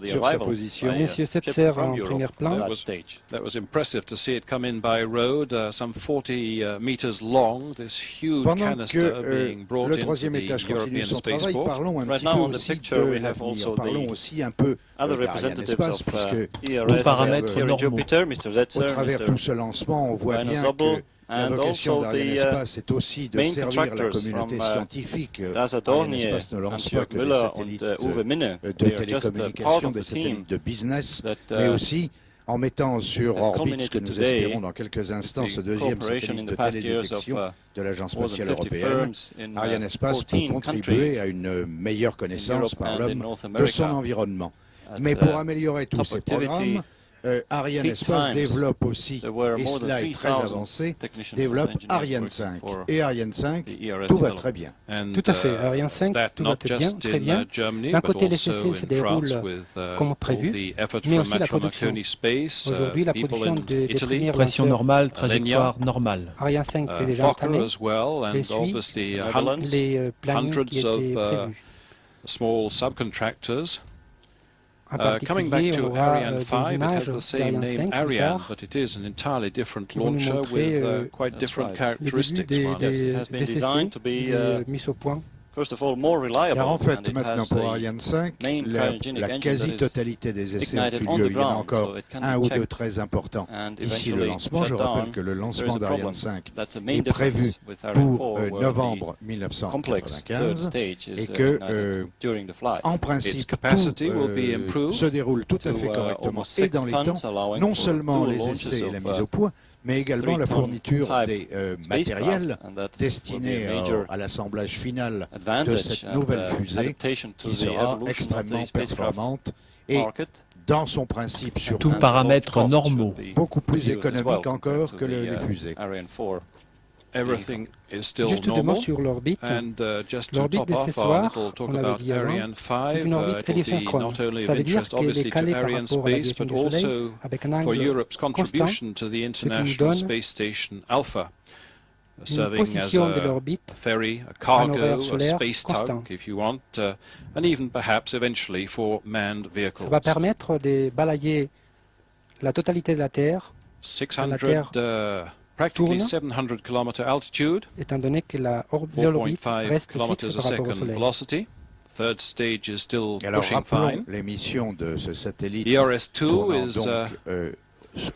sur sa position. Monsieur Setzer en premier plan. That was impressive to see it come in by road, some 40 meters long, this huge canister being brought into the European spaceport. Parlons un petit peu aussi de l'avenir, parlons aussi un peu d'Arianespace, puisque tous paramètres normaux. Au travers tout ce lancement, on voit bien que la vocation d'Arianespace est aussi de servir la communauté scientifique. Arianespace ne lance pas que des satellites de télécommunication, des satellites de business, mais aussi en mettant sur orbite, ce que nous espérons dans quelques instants, ce deuxième satellite de télédétection de l'Agence spatiale européenne, Arianespace peut contribuer à une meilleure connaissance par l'homme de son environnement. Mais pour améliorer tous ces programmes, Arianespace développe aussi, et cela est très avancé, développe Ariane 5. Et Ariane 5, tout va très bien. Tout à fait, Ariane 5, tout va très bien. D'un côté, les essais se déroulent comme prévu, mais aussi la production. Aujourd'hui, la production des premiers pression normale, trajectoire normale. Ariane 5 est déjà entamée et suit les plannings qui étaient prévus. Small subcontractors. Coming back to Ariane 5, it has the same name Ariane, but it is an entirely different launcher with quite different characteristics. It has been designed to be Car en fait, maintenant pour Ariane 5, la quasi-totalité des essais ont eu lieu. Il y en a encore un ou deux très importants. Ici, le lancement, je rappelle que le lancement d'Ariane 5 est prévu pour novembre 1995 et que, en principe, tout se déroule tout à fait correctement et dans les temps, non seulement les essais et la mise au point, mais également la fourniture des matériels destinés à l'assemblage final de cette nouvelle fusée qui sera extrêmement performante et dans son principe sur tous paramètres normaux. Beaucoup plus économique encore que les fusées. Everything is still Juste deux mots sur l'orbite. L'orbite de ce soir, on l'avait dit avant, c'est une orbite hélisynchrone. Ça veut dire qu'elle est calée par rapport à la direction du Soleil avec un angle constant, ce qui nous donne une position de l'orbite, ferry, a un cargo, horaire a solaire space constant. tug, if you want, and even perhaps eventually for manned vehicles. Ça va permettre de balayer la totalité de la Terre. 600, practically 700 km altitude, Étant donné que l'orbite 4.5 reste km fixe a par rapport au second Soleil. velocity. Third stage is still Alors pushing rappelons fine. les missions de ce satellite ERS-2 tournant is donc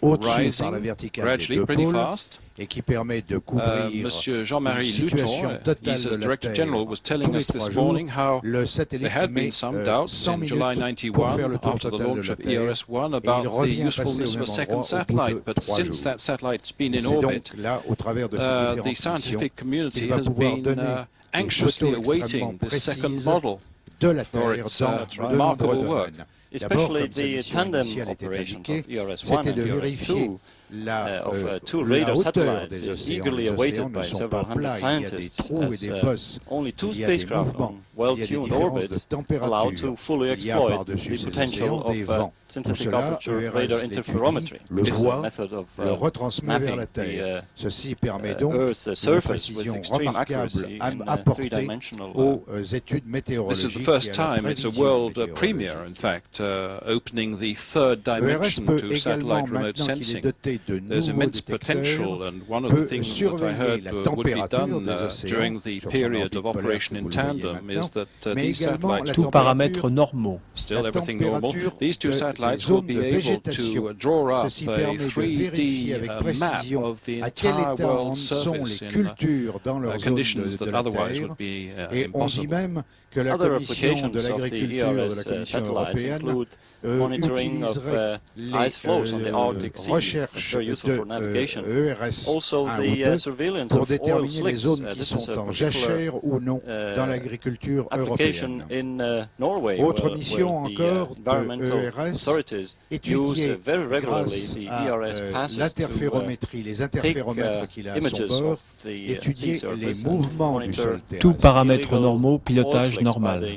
au-dessus par la rising verticale gradually, des deux pretty pôles fast. et qui permet de couvrir Monsieur une Jean-Marie situation Luton, totale ESA's de la Director Terre General, was tous telling les us 3 this jours. morning how Le satellite there had met been some doubts 100 in July minutes pour faire 91 le tour after the total de launch la of Terre ERS-1 et il about the revient passer usefulness au of a même second endroit au bout satellite. de But 3 since jours. that satellite's been in C'est orbit, donc là, au travers de ces the différentes missions, scientific community qu'il va has pouvoir been donner des anxiously photos awaiting extrêmement this second précises model de la for Terre its dans de nombreux remarkable work. domaines. D'abord, Especially comme sa the mission tandem initiale était operations indiquée, of ERS-1 c'était de and vérifier ERS-2 la two la radar hauteur satellites des is océans. eagerly Les awaited océans ne by sont several pas hundred plats, il y a des scientists trous et des bosses, only two il y a des spacecraft mouvements, on il y a des well-tuned différences de orbits allow température, to fully il y a exploit par-dessus the ces potential océans des of vents. Tout synthetic cela, aperture ERS radar l'étudie, interferometry. le This is a voit, method of le retransmet vers la mapping Terre. the Ceci permet donc Earth's une surface with précision extreme remarquable accuracy à in apporter three-dimensional aux études This météorologiques. is the first et à la time it's a prévision world météorologique. premiere, in fact, opening the third ERS dimension peut to également, satellite remote maintenant qu'il est sensing. doté de There's nouveaux immense détecteurs, potential, and one of the peut things that I surveiller heard la would be température done des océans during the sur son period of orbite polaire operation que in vous le voyez tandem is maintenant, that mais these également satellites la Tous will paramètres normaux. still la everything normal. température These two des satellites will zones be de able végétation. to draw up Ceci a permet de 3D vérifier avec map précision of the à quel entire état en world sont surface les in cultures dans leur zone conditions de that la otherwise Terre. would be Et on dit impossible. même que la Other Commission applications de of the l'agriculture de la ERS Commission satellites européenne include monitoring of utiliserait ice flows on the les Arctic Sea, recherches very useful for de navigation. ERS Also 1 ou the 2 surveillance pour of oil déterminer les slicks. zones qui This is sont a en particular jachère ou non dans l'agriculture application européenne. in Norway, Autre where mission the encore environmental de ERS, authorities use étudier very regularly grâce the à ERS passes l'interférométrie, les interféromètres qu'il a à son images bord, of the étudier sea les surface and mouvements du monitor sol Tous terrestre. paramètres normaux, pilotage normal.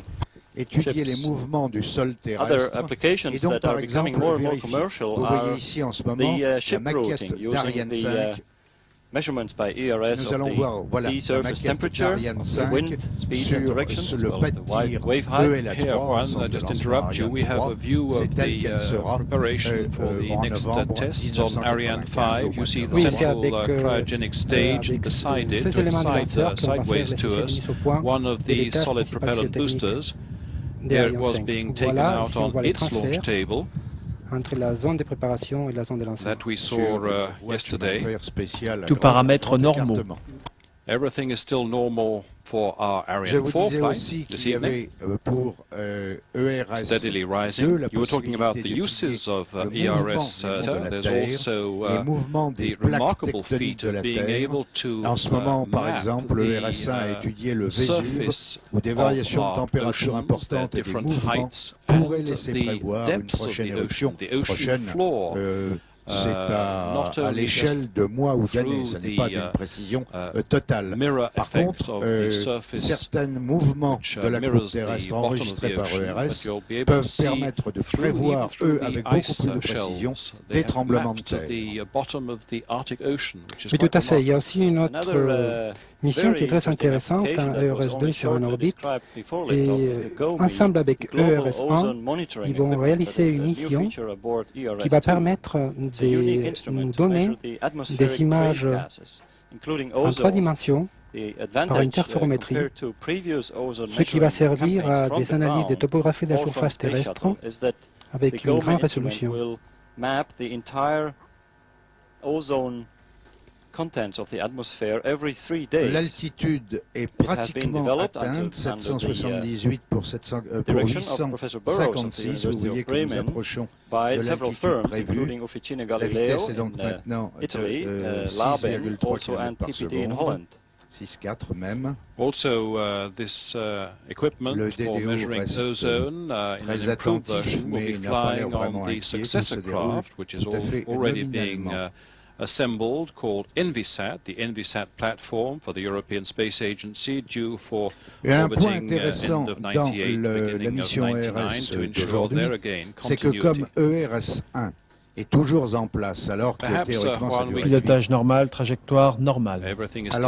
Étudier les ships. mouvements du sol Other terrestre. applications Et donc, that par are becoming exemple, more and more vérifier. commercial Vous are voyez ici en ce moment the la shiprouting maquette using d'Ariane the 5. measurements by ERS Nous of allons the voir voilà, sea la surface maquette temperature, d'Ariane of the 5 wind speeds and sur directions, as le well as the bâtir wave height. E et la Here, 3 one, ensemble de just lancement interrupt you. Ariane We have 3. a view C'est of telle qu'elle the sera preparation for the en next novembre tests on Ariane 5. You see the Oui, c'est central avec, cryogenic stage avec decided ces to éléments de excite lanceur qu'on va faire sideways les to essais de us mise au point one of des these tâches solid principales propellant géotechniques boosters. des Here it Ariane was 5. being taken Voilà, out ici on on voit les its launch transferts table entre la zone de préparation et la zone de lancement. that we saw yesterday. Tous paramètres normaux. Everything is still normal for our Je Ariane vous 4 disais flight aussi this qu'il y evening. avait pour ERS Steadily 2 rising. la You were talking about the possibilité uses of le ERS. mouvement de la There's Terre, also les mouvements des the plaques remarkable tectoniques feat de la of being Terre. able to En ce moment, par map exemple, le the RS1 a étudié le Vésuve, surface où des of variations de our température oceans, importantes their et des different mouvements heights, pourraient and laisser the prévoir une depths of prochaine the éruption. ocean, the ocean Prochaine, floor. c'est à not only l'échelle de mois ou d'années, ce n'est pas the, d'une précision totale. mirror Par effect contre, of the surface certains mouvements which, de la mirrors croûte the terrestre bottom of enregistrés the par ocean, ERS but you'll be able peuvent to see permettre de through, prévoir, even through eux, the avec beaucoup ice plus de précision, shelves, they des have tremblements de mapped terre. the bottom of the Arctic Ocean, which is Oui, tout quite à fait. Il y a aussi une autre Another mission qui est très intéressante quand ERS-2 sur en orbite. Et ensemble avec ERS-1, ils vont réaliser une mission qui va permettre de nous donner des images en 3 dimensions par interférométrie, ce qui va servir à des analyses de topographie de la surface terrestre avec une grande résolution. L'altitude est pratiquement atteinte, 778 pour 856. Vous voyez que nous approchons de l'altitude prévue. La vitesse est donc maintenant de 6,3 km par seconde. 6,4 même. Also, this equipment for measuring ozone in an improved version will be flying on the successor craft, which is already being assembled, called Envisat, the Envisat platform for the European Space Agency, due for orbiting end of 98, beginning of 99, to ensure there again c'est que comme ERS-1 est toujours en place, alors que théoriquement sa durée pilotage normal, trajectoire normale. Sa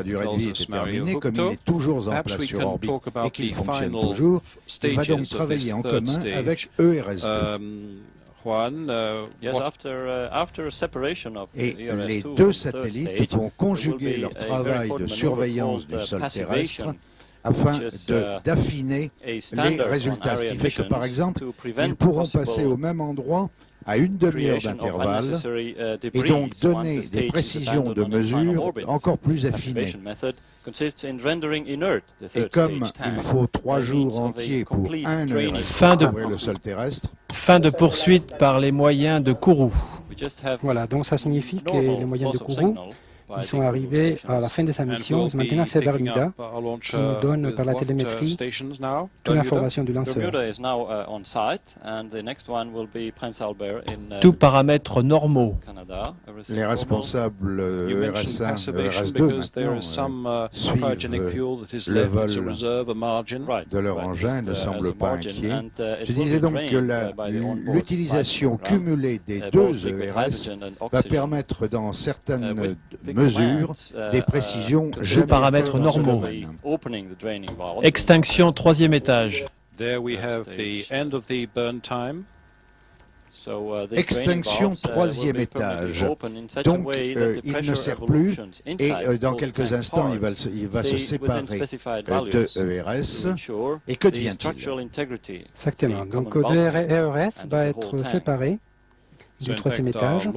durée de vie était terminée, comme il est toujours en place sur orbite et qu'il fonctionne toujours, il va donc travailler en commun avec ERS-2. Et les deux satellites vont conjuguer leur travail de surveillance du sol terrestre afin d'affiner les résultats. Ce qui fait que, par exemple, ils pourront passer au même endroit à une demi-heure d'intervalle et donc donner des précisions de mesure encore plus affinées. Et comme il faut 3 jours entiers pour un couvrir le sol terrestre, fin de poursuite par les moyens de Kourou. Voilà, donc ça signifie que les moyens de Kourou, ils sont arrivés à la fin de sa mission. Maintenant, c'est Bermuda qui nous donne par la télémétrie toute l'information du lanceur. Tous paramètres normaux. Les responsables ERS1, ERS2 suivent le vol de leur engin, ne semblent pas inquiets. Je disais donc que l'utilisation cumulée des deux ERS va permettre dans certaines mesure des précisions de paramètres normaux. Extinction troisième étage. Extinction troisième étage. Donc il ne sert plus et dans quelques instants il va se séparer de ERS. Et que devient-il? Exactement. Donc de ERS va être séparé du troisième étage.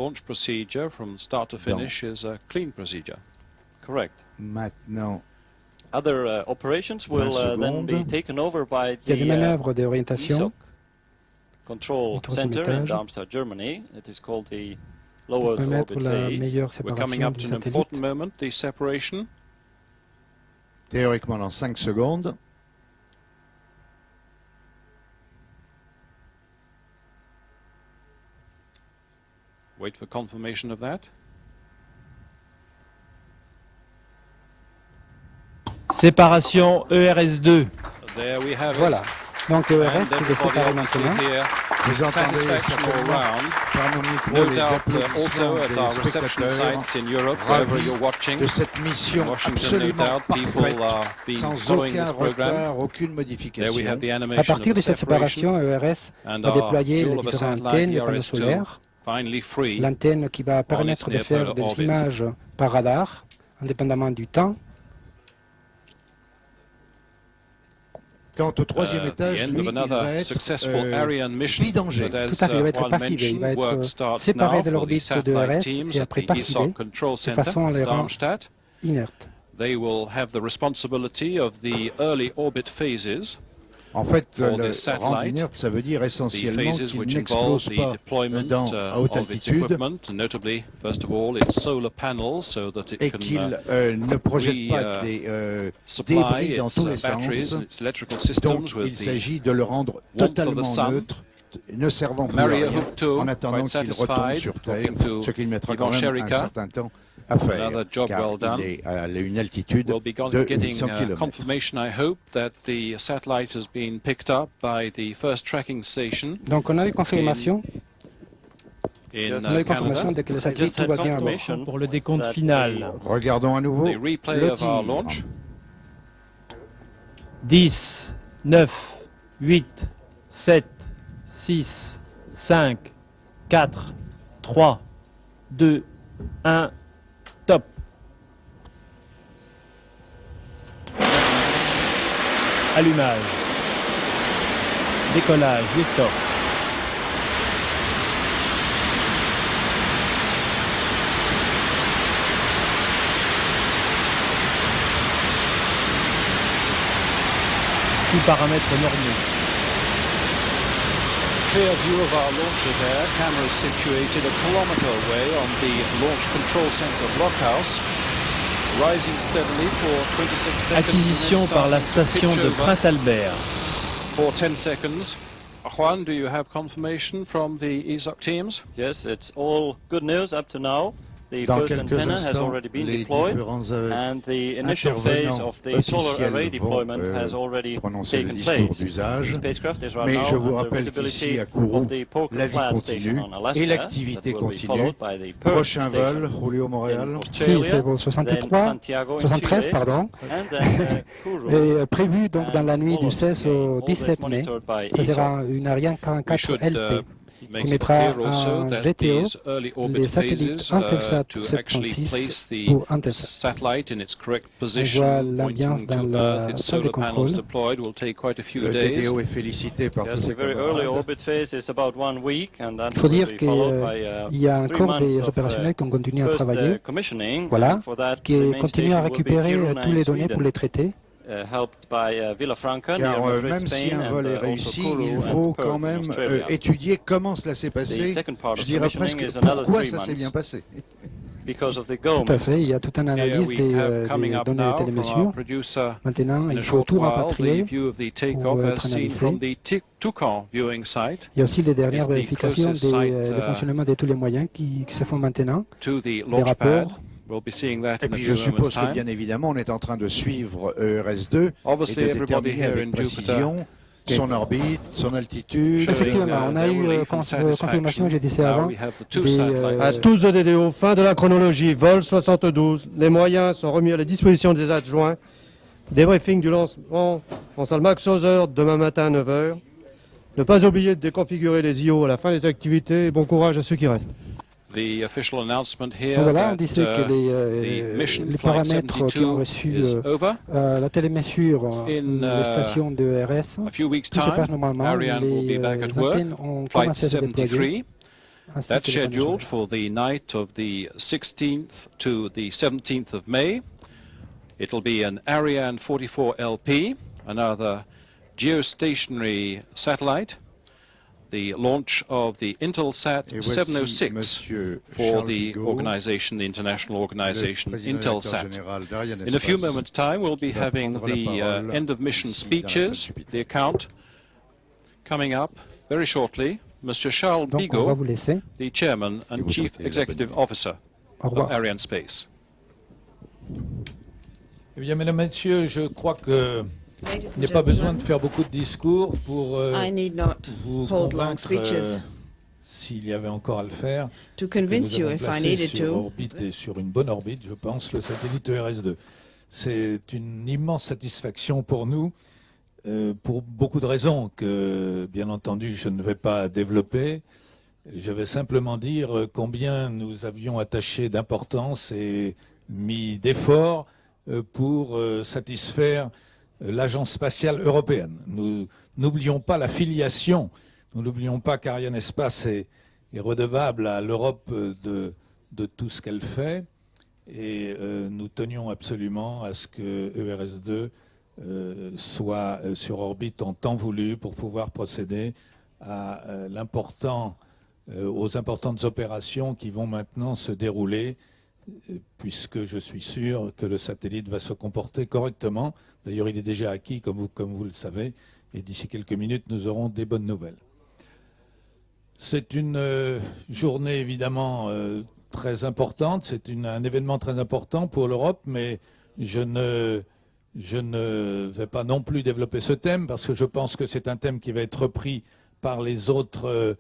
Maintenant, il y a des manœuvres d'orientation. On peut mettre la meilleure séparation du satellite. Théoriquement dans 5 secondes. Wait for confirmation of that. Séparation ERS2. There we have voilà. Donc ERS, il est séparé maintenant. Vous entendez certainement par nos micros les applaudissements des spectateurs ravis de cette mission absolument parfaite, sans aucun retard, aucune modification. À partir de cette séparation, ERS va déployer les différentes antennes, les panneaux solaires. L'antenne qui va permettre de faire des images par radar, indépendamment du temps. Quant au troisième étage, lui, il va être vidangé. Tout à fait, il va être passivé. Il va être séparé de l'orbite de ERS et après passivé, de façon à les rendre inertes. En fait, le rendre inerte, ça veut dire essentiellement qu'il n'explose pas à haute altitude et qu'il ne projette pas des débris dans tous les sens. Donc, il s'agit de le rendre totalement neutre, ne servant plus à rien, en attendant qu'il retombe sur Terre, ce qu'il mettra quand même un certain temps à faire, car il est à une altitude de 800 km. Donc on a eu confirmation. On a eu confirmation de que le satellite tout va bien à bord. Pour le décompte final. Regardons à nouveau le tir. 10, 9, 8, 7, 6, 5, 4, 3, 2, 1, top. Allumage. Décollage, lift-off. Tous paramètres normaux. Clear view of our launcher there. Cameras situated a kilometre away on the Launch Control Center blockhouse. Rising steadily for 26 seconds. Acquisition par la station de Prince Albert. For 10 seconds. Juan, do you have confirmation from the ESOC teams? Yes, it's all good news up to now. The first antenna has already been deployed, and the initial phase of the solar array deployment has already taken place. The spacecraft is right now under visibility of the Poker Flat station on Alaska, that will be followed by the Perth station in Australia, then Santiago in Chile, and then Kourou. Est prévu donc dans la nuit du 16 au 17 mai. Ça sera une Ariane 44 LP. Qui mettra en GTO les satellites Intelsat 706 ou Intelsat. On voit l'ambiance dans la salle de contrôle. Le GTO est félicité par tous ses camarades. Il faut dire qu'il y a encore des opérationnels qui ont continué à travailler, voilà, qui continuent à récupérer tous les données pour les traiter. Car même si un vol est réussi, il faut quand même étudier comment cela s'est passé. Je dirais presque pourquoi ça s'est bien passé. Tout à fait, il y a toute une analyse des données de télémesure. Maintenant, il faut tout rapatrier pour être analysé. Il y a aussi les dernières vérifications du fonctionnement de tous les moyens qui se font maintenant, les rapports. Et puis je suppose que bien évidemment on est en train de suivre ERS-2 et de déterminer avec précision son orbite, son altitude. Effectivement, on a eu confirmation, j'ai dit ça avant. À tous EDDO, fin de la chronologie, vol 72. Les moyens sont remis à la disposition des adjoints. Débriefing du lancement en salle Max Hauser demain matin à 9h. Ne pas oublier de déconfigurer les IO à la fin des activités et bon courage à ceux qui restent. Voilà, on disait que les paramètres qui ont reçu la télémesure, les stations de RS, tout se passe normalement. Les antennes ont commencé à se déployer. That's scheduled for the night of the 16th to the 17th of May. It'll be an Ariane 44 LP, another geostationary satellite. The launch of the Intelsat 706 for the organization, the international organization Intelsat. In a few moments' time, we'll be having the end of mission speeches, the account coming up very shortly. Monsieur Charles Bigot, the chairman and chief executive officer of Arianespace. Eh bien, mesdames, messieurs, je crois que il n'y a pas besoin de faire beaucoup de discours pour vous convaincre, s'il y avait encore à le faire, que nous avons placé sur orbite et sur une bonne orbite, je pense, le satellite ERS-2. C'est une immense satisfaction pour nous, pour beaucoup de raisons que, bien entendu, je ne vais pas développer. Je vais simplement dire combien nous avions attaché d'importance et mis d'efforts pour satisfaire l'Agence spatiale européenne. Nous n'oublions pas la filiation, nous n'oublions pas qu'Arianespace est redevable à l'Europe de tout ce qu'elle fait, et nous tenions absolument à ce que ERS-2 soit sur orbite en temps voulu pour pouvoir procéder à aux importantes opérations qui vont maintenant se dérouler, puisque je suis sûr que le satellite va se comporter correctement. D'ailleurs, il est déjà acquis, comme vous le savez, et d'ici quelques minutes, nous aurons des bonnes nouvelles. C'est une journée évidemment très importante, c'est un événement très important pour l'Europe, mais je ne vais pas non plus développer ce thème, parce que je pense que c'est un thème qui va être repris par les autres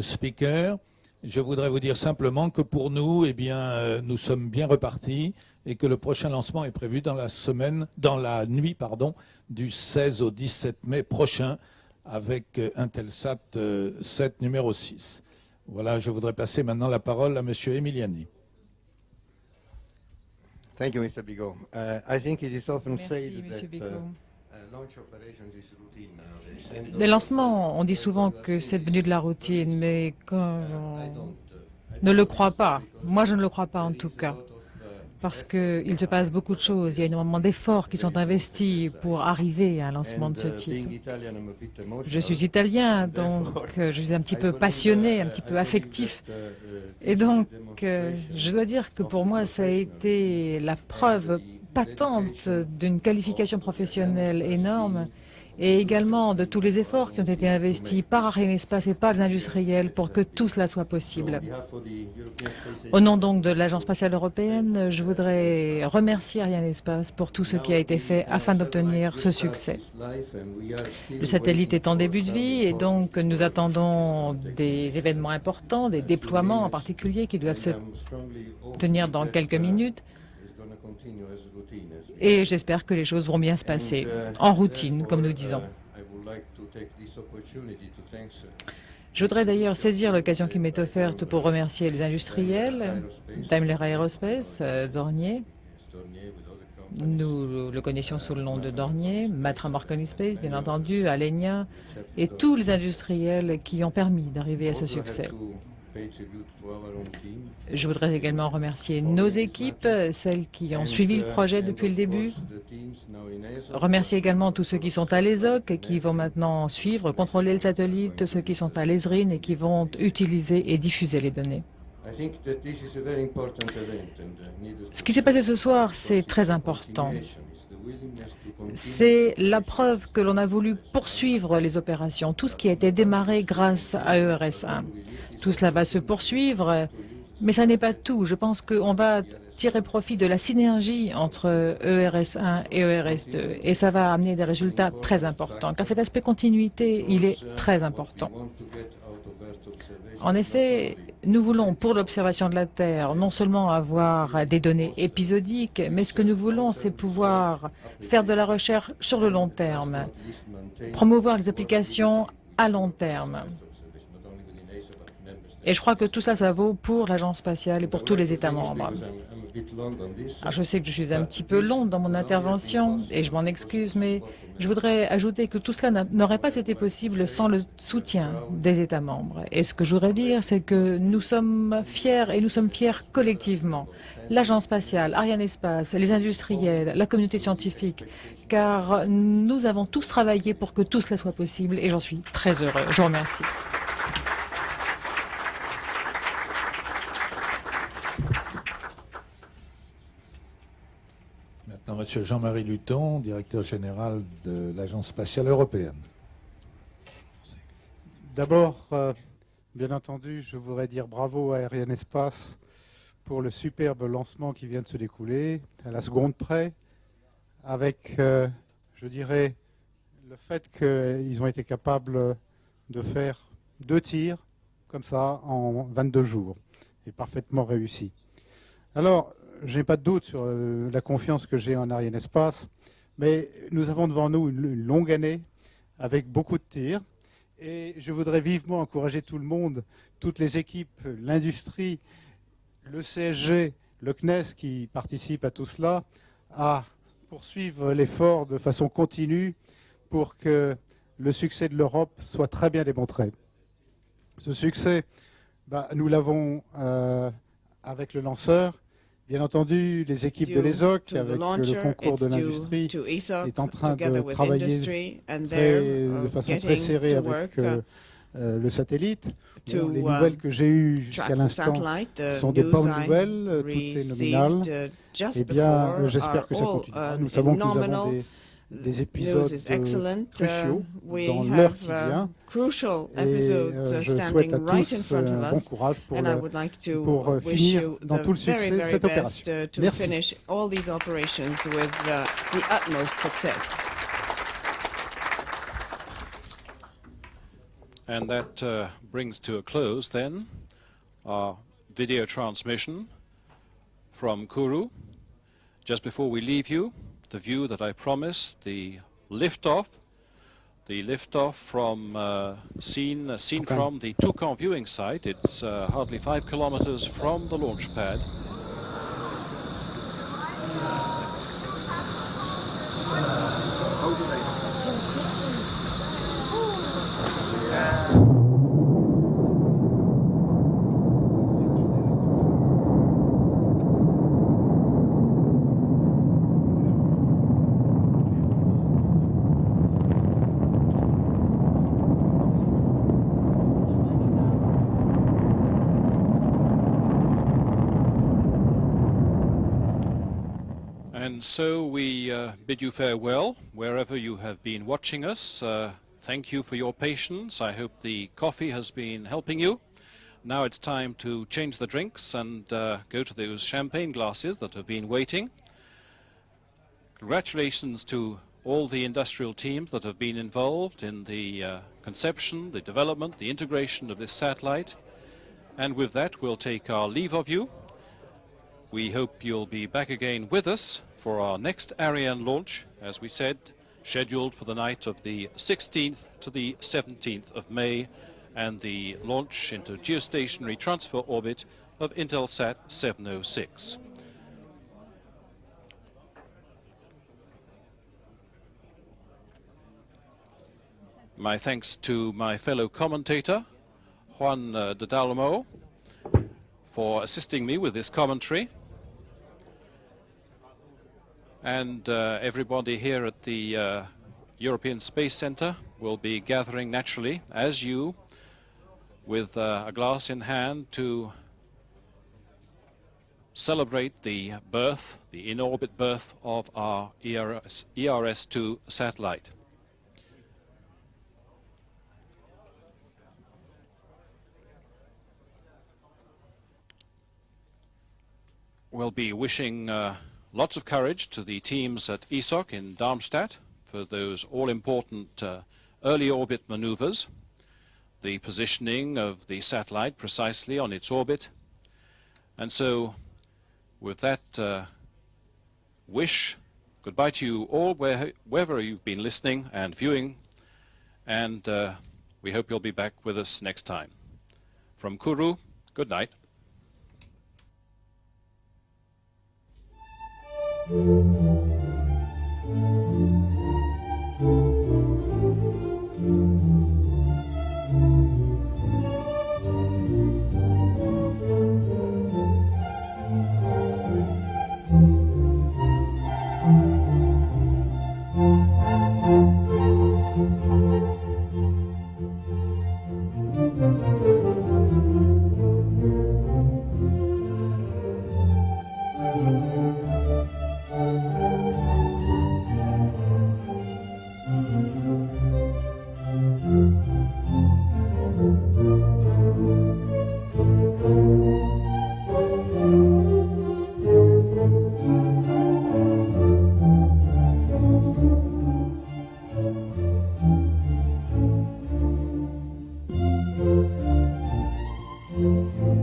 speakers. Je voudrais vous dire simplement que pour nous, eh bien, nous sommes bien repartis et que le prochain lancement est prévu dans la nuit du 16 au 17 mai prochain avec Intelsat 7 numéro 6. Voilà, je voudrais passer maintenant la parole à M. Emiliani. Thank you, Mr. Bigot. I think it is often said that Les lancements, on dit souvent que c'est devenu de la routine, mais quand on ne le croit pas, moi je ne le crois pas en tout cas, parce qu'il se passe beaucoup de choses, il y a énormément d'efforts qui sont investis pour arriver à un lancement de ce type. Je suis italien, donc je suis un petit peu passionné, un petit peu affectif, et donc je dois dire que pour moi ça a été la preuve patente d'une qualification professionnelle énorme et également de tous les efforts qui ont été investis par Arianespace et par les industriels pour que tout cela soit possible. Au nom donc de l'Agence spatiale européenne, je voudrais remercier Arianespace pour tout ce qui a été fait afin d'obtenir ce succès. Le satellite est en début de vie et donc nous attendons des événements importants, des déploiements en particulier qui doivent se tenir dans quelques minutes. Et j'espère que les choses vont bien se passer, en routine, comme nous disons. Je voudrais d'ailleurs saisir l'occasion qui m'est offerte pour remercier les industriels, Daimler Aerospace, Dornier, nous le connaissions sous le nom de Dornier, Arianespace, bien entendu, Alenia, et tous les industriels qui ont permis d'arriver à ce succès. Je voudrais également remercier nos équipes, celles qui ont suivi le projet depuis le début. Remercier également tous ceux qui sont à l'ESOC et qui vont maintenant suivre, contrôler le satellite, ceux qui sont à l'ESRIN et qui vont utiliser et diffuser les données. Ce qui s'est passé ce soir, c'est très important. C'est la preuve que l'on a voulu poursuivre les opérations, tout ce qui a été démarré grâce à ERS-1. Tout cela va se poursuivre, mais ça n'est pas tout. Je pense qu'on va tirer profit de la synergie entre ERS-1 et ERS-2, et ça va amener des résultats très importants, car cet aspect continuité, il est très important. En effet, nous voulons, pour l'observation de la Terre, non seulement avoir des données épisodiques, mais ce que nous voulons, c'est pouvoir faire de la recherche sur le long terme, promouvoir les applications à long terme. Et je crois que tout ça, ça vaut pour l'Agence spatiale et pour tous les États membres. Alors, je sais que je suis un petit peu long dans mon intervention, et je m'en excuse, mais je voudrais ajouter que tout cela n'aurait pas été possible sans le soutien des États membres. Et ce que je voudrais dire, c'est que nous sommes fiers, et nous sommes fiers collectivement. L'Agence spatiale, Arianespace, les industriels, la communauté scientifique, car nous avons tous travaillé pour que tout cela soit possible, et j'en suis très heureux. Je vous remercie. Maintenant, M. Jean-Marie Luton, directeur général de l'Agence spatiale européenne. D'abord, bien entendu, je voudrais dire bravo à Arianespace pour le superbe lancement qui vient de se découler, à la seconde près, avec, je dirais, le fait qu'ils ont été capables de faire 2 tirs, comme ça, en 22 jours, et parfaitement réussi. Alors, je n'ai pas de doute sur la confiance que j'ai en Arianespace, mais nous avons devant nous une longue année avec beaucoup de tirs. Et je voudrais vivement encourager tout le monde, toutes les équipes, l'industrie, le CSG, le CNES qui participent à tout cela, à poursuivre l'effort de façon continue pour que le succès de l'Europe soit très bien démontré. Ce succès, nous l'avons avec le lanceur. Bien entendu, les équipes de l'ESOC, avec le concours de l'industrie, est en train de travailler de façon très serrée avec le satellite. Bon, les nouvelles que j'ai eues jusqu'à l'instant sont de bonnes nouvelles, tout est nominal. Eh bien, j'espère que ça continuera. Nous savons que nous avons des épisodes cruciaux dans l'heure qui vient. Et je souhaite à tous un bon courage pour finir dans tout le succès cette opération. Merci. And that brings to a close then our video transmission from Kourou. Just before we leave you, the view that I promised, the liftoff from seen from the Toucan viewing site. It's hardly 5 kilometers from the launch pad. And so we bid you farewell wherever you have been watching us. Thank you for your patience. I hope the coffee has been helping you. Now it's time to change the drinks and go to those champagne glasses that have been waiting. Congratulations to all the industrial teams that have been involved in the conception, the development, the integration of this satellite. And with that, we'll take our leave of you. We hope you'll be back again with us for our next Ariane launch, as we said, scheduled for the night of the 16th to the 17th of May, and the launch into geostationary transfer orbit of Intelsat 706. My thanks to my fellow commentator, Juan de Dalmo, for assisting me with this commentary. And everybody here at the European Space Center will be gathering naturally, as you, with a glass in hand to celebrate the birth, the in-orbit birth of our ERS-2 satellite. We'll be wishing lots of courage to the teams at ESOC in Darmstadt for those all-important early orbit maneuvers, the positioning of the satellite precisely on its orbit. And so, with that wish, goodbye to you all wherever you've been listening and viewing, and we hope you'll be back with us next time. From Kourou, good night. Thank you.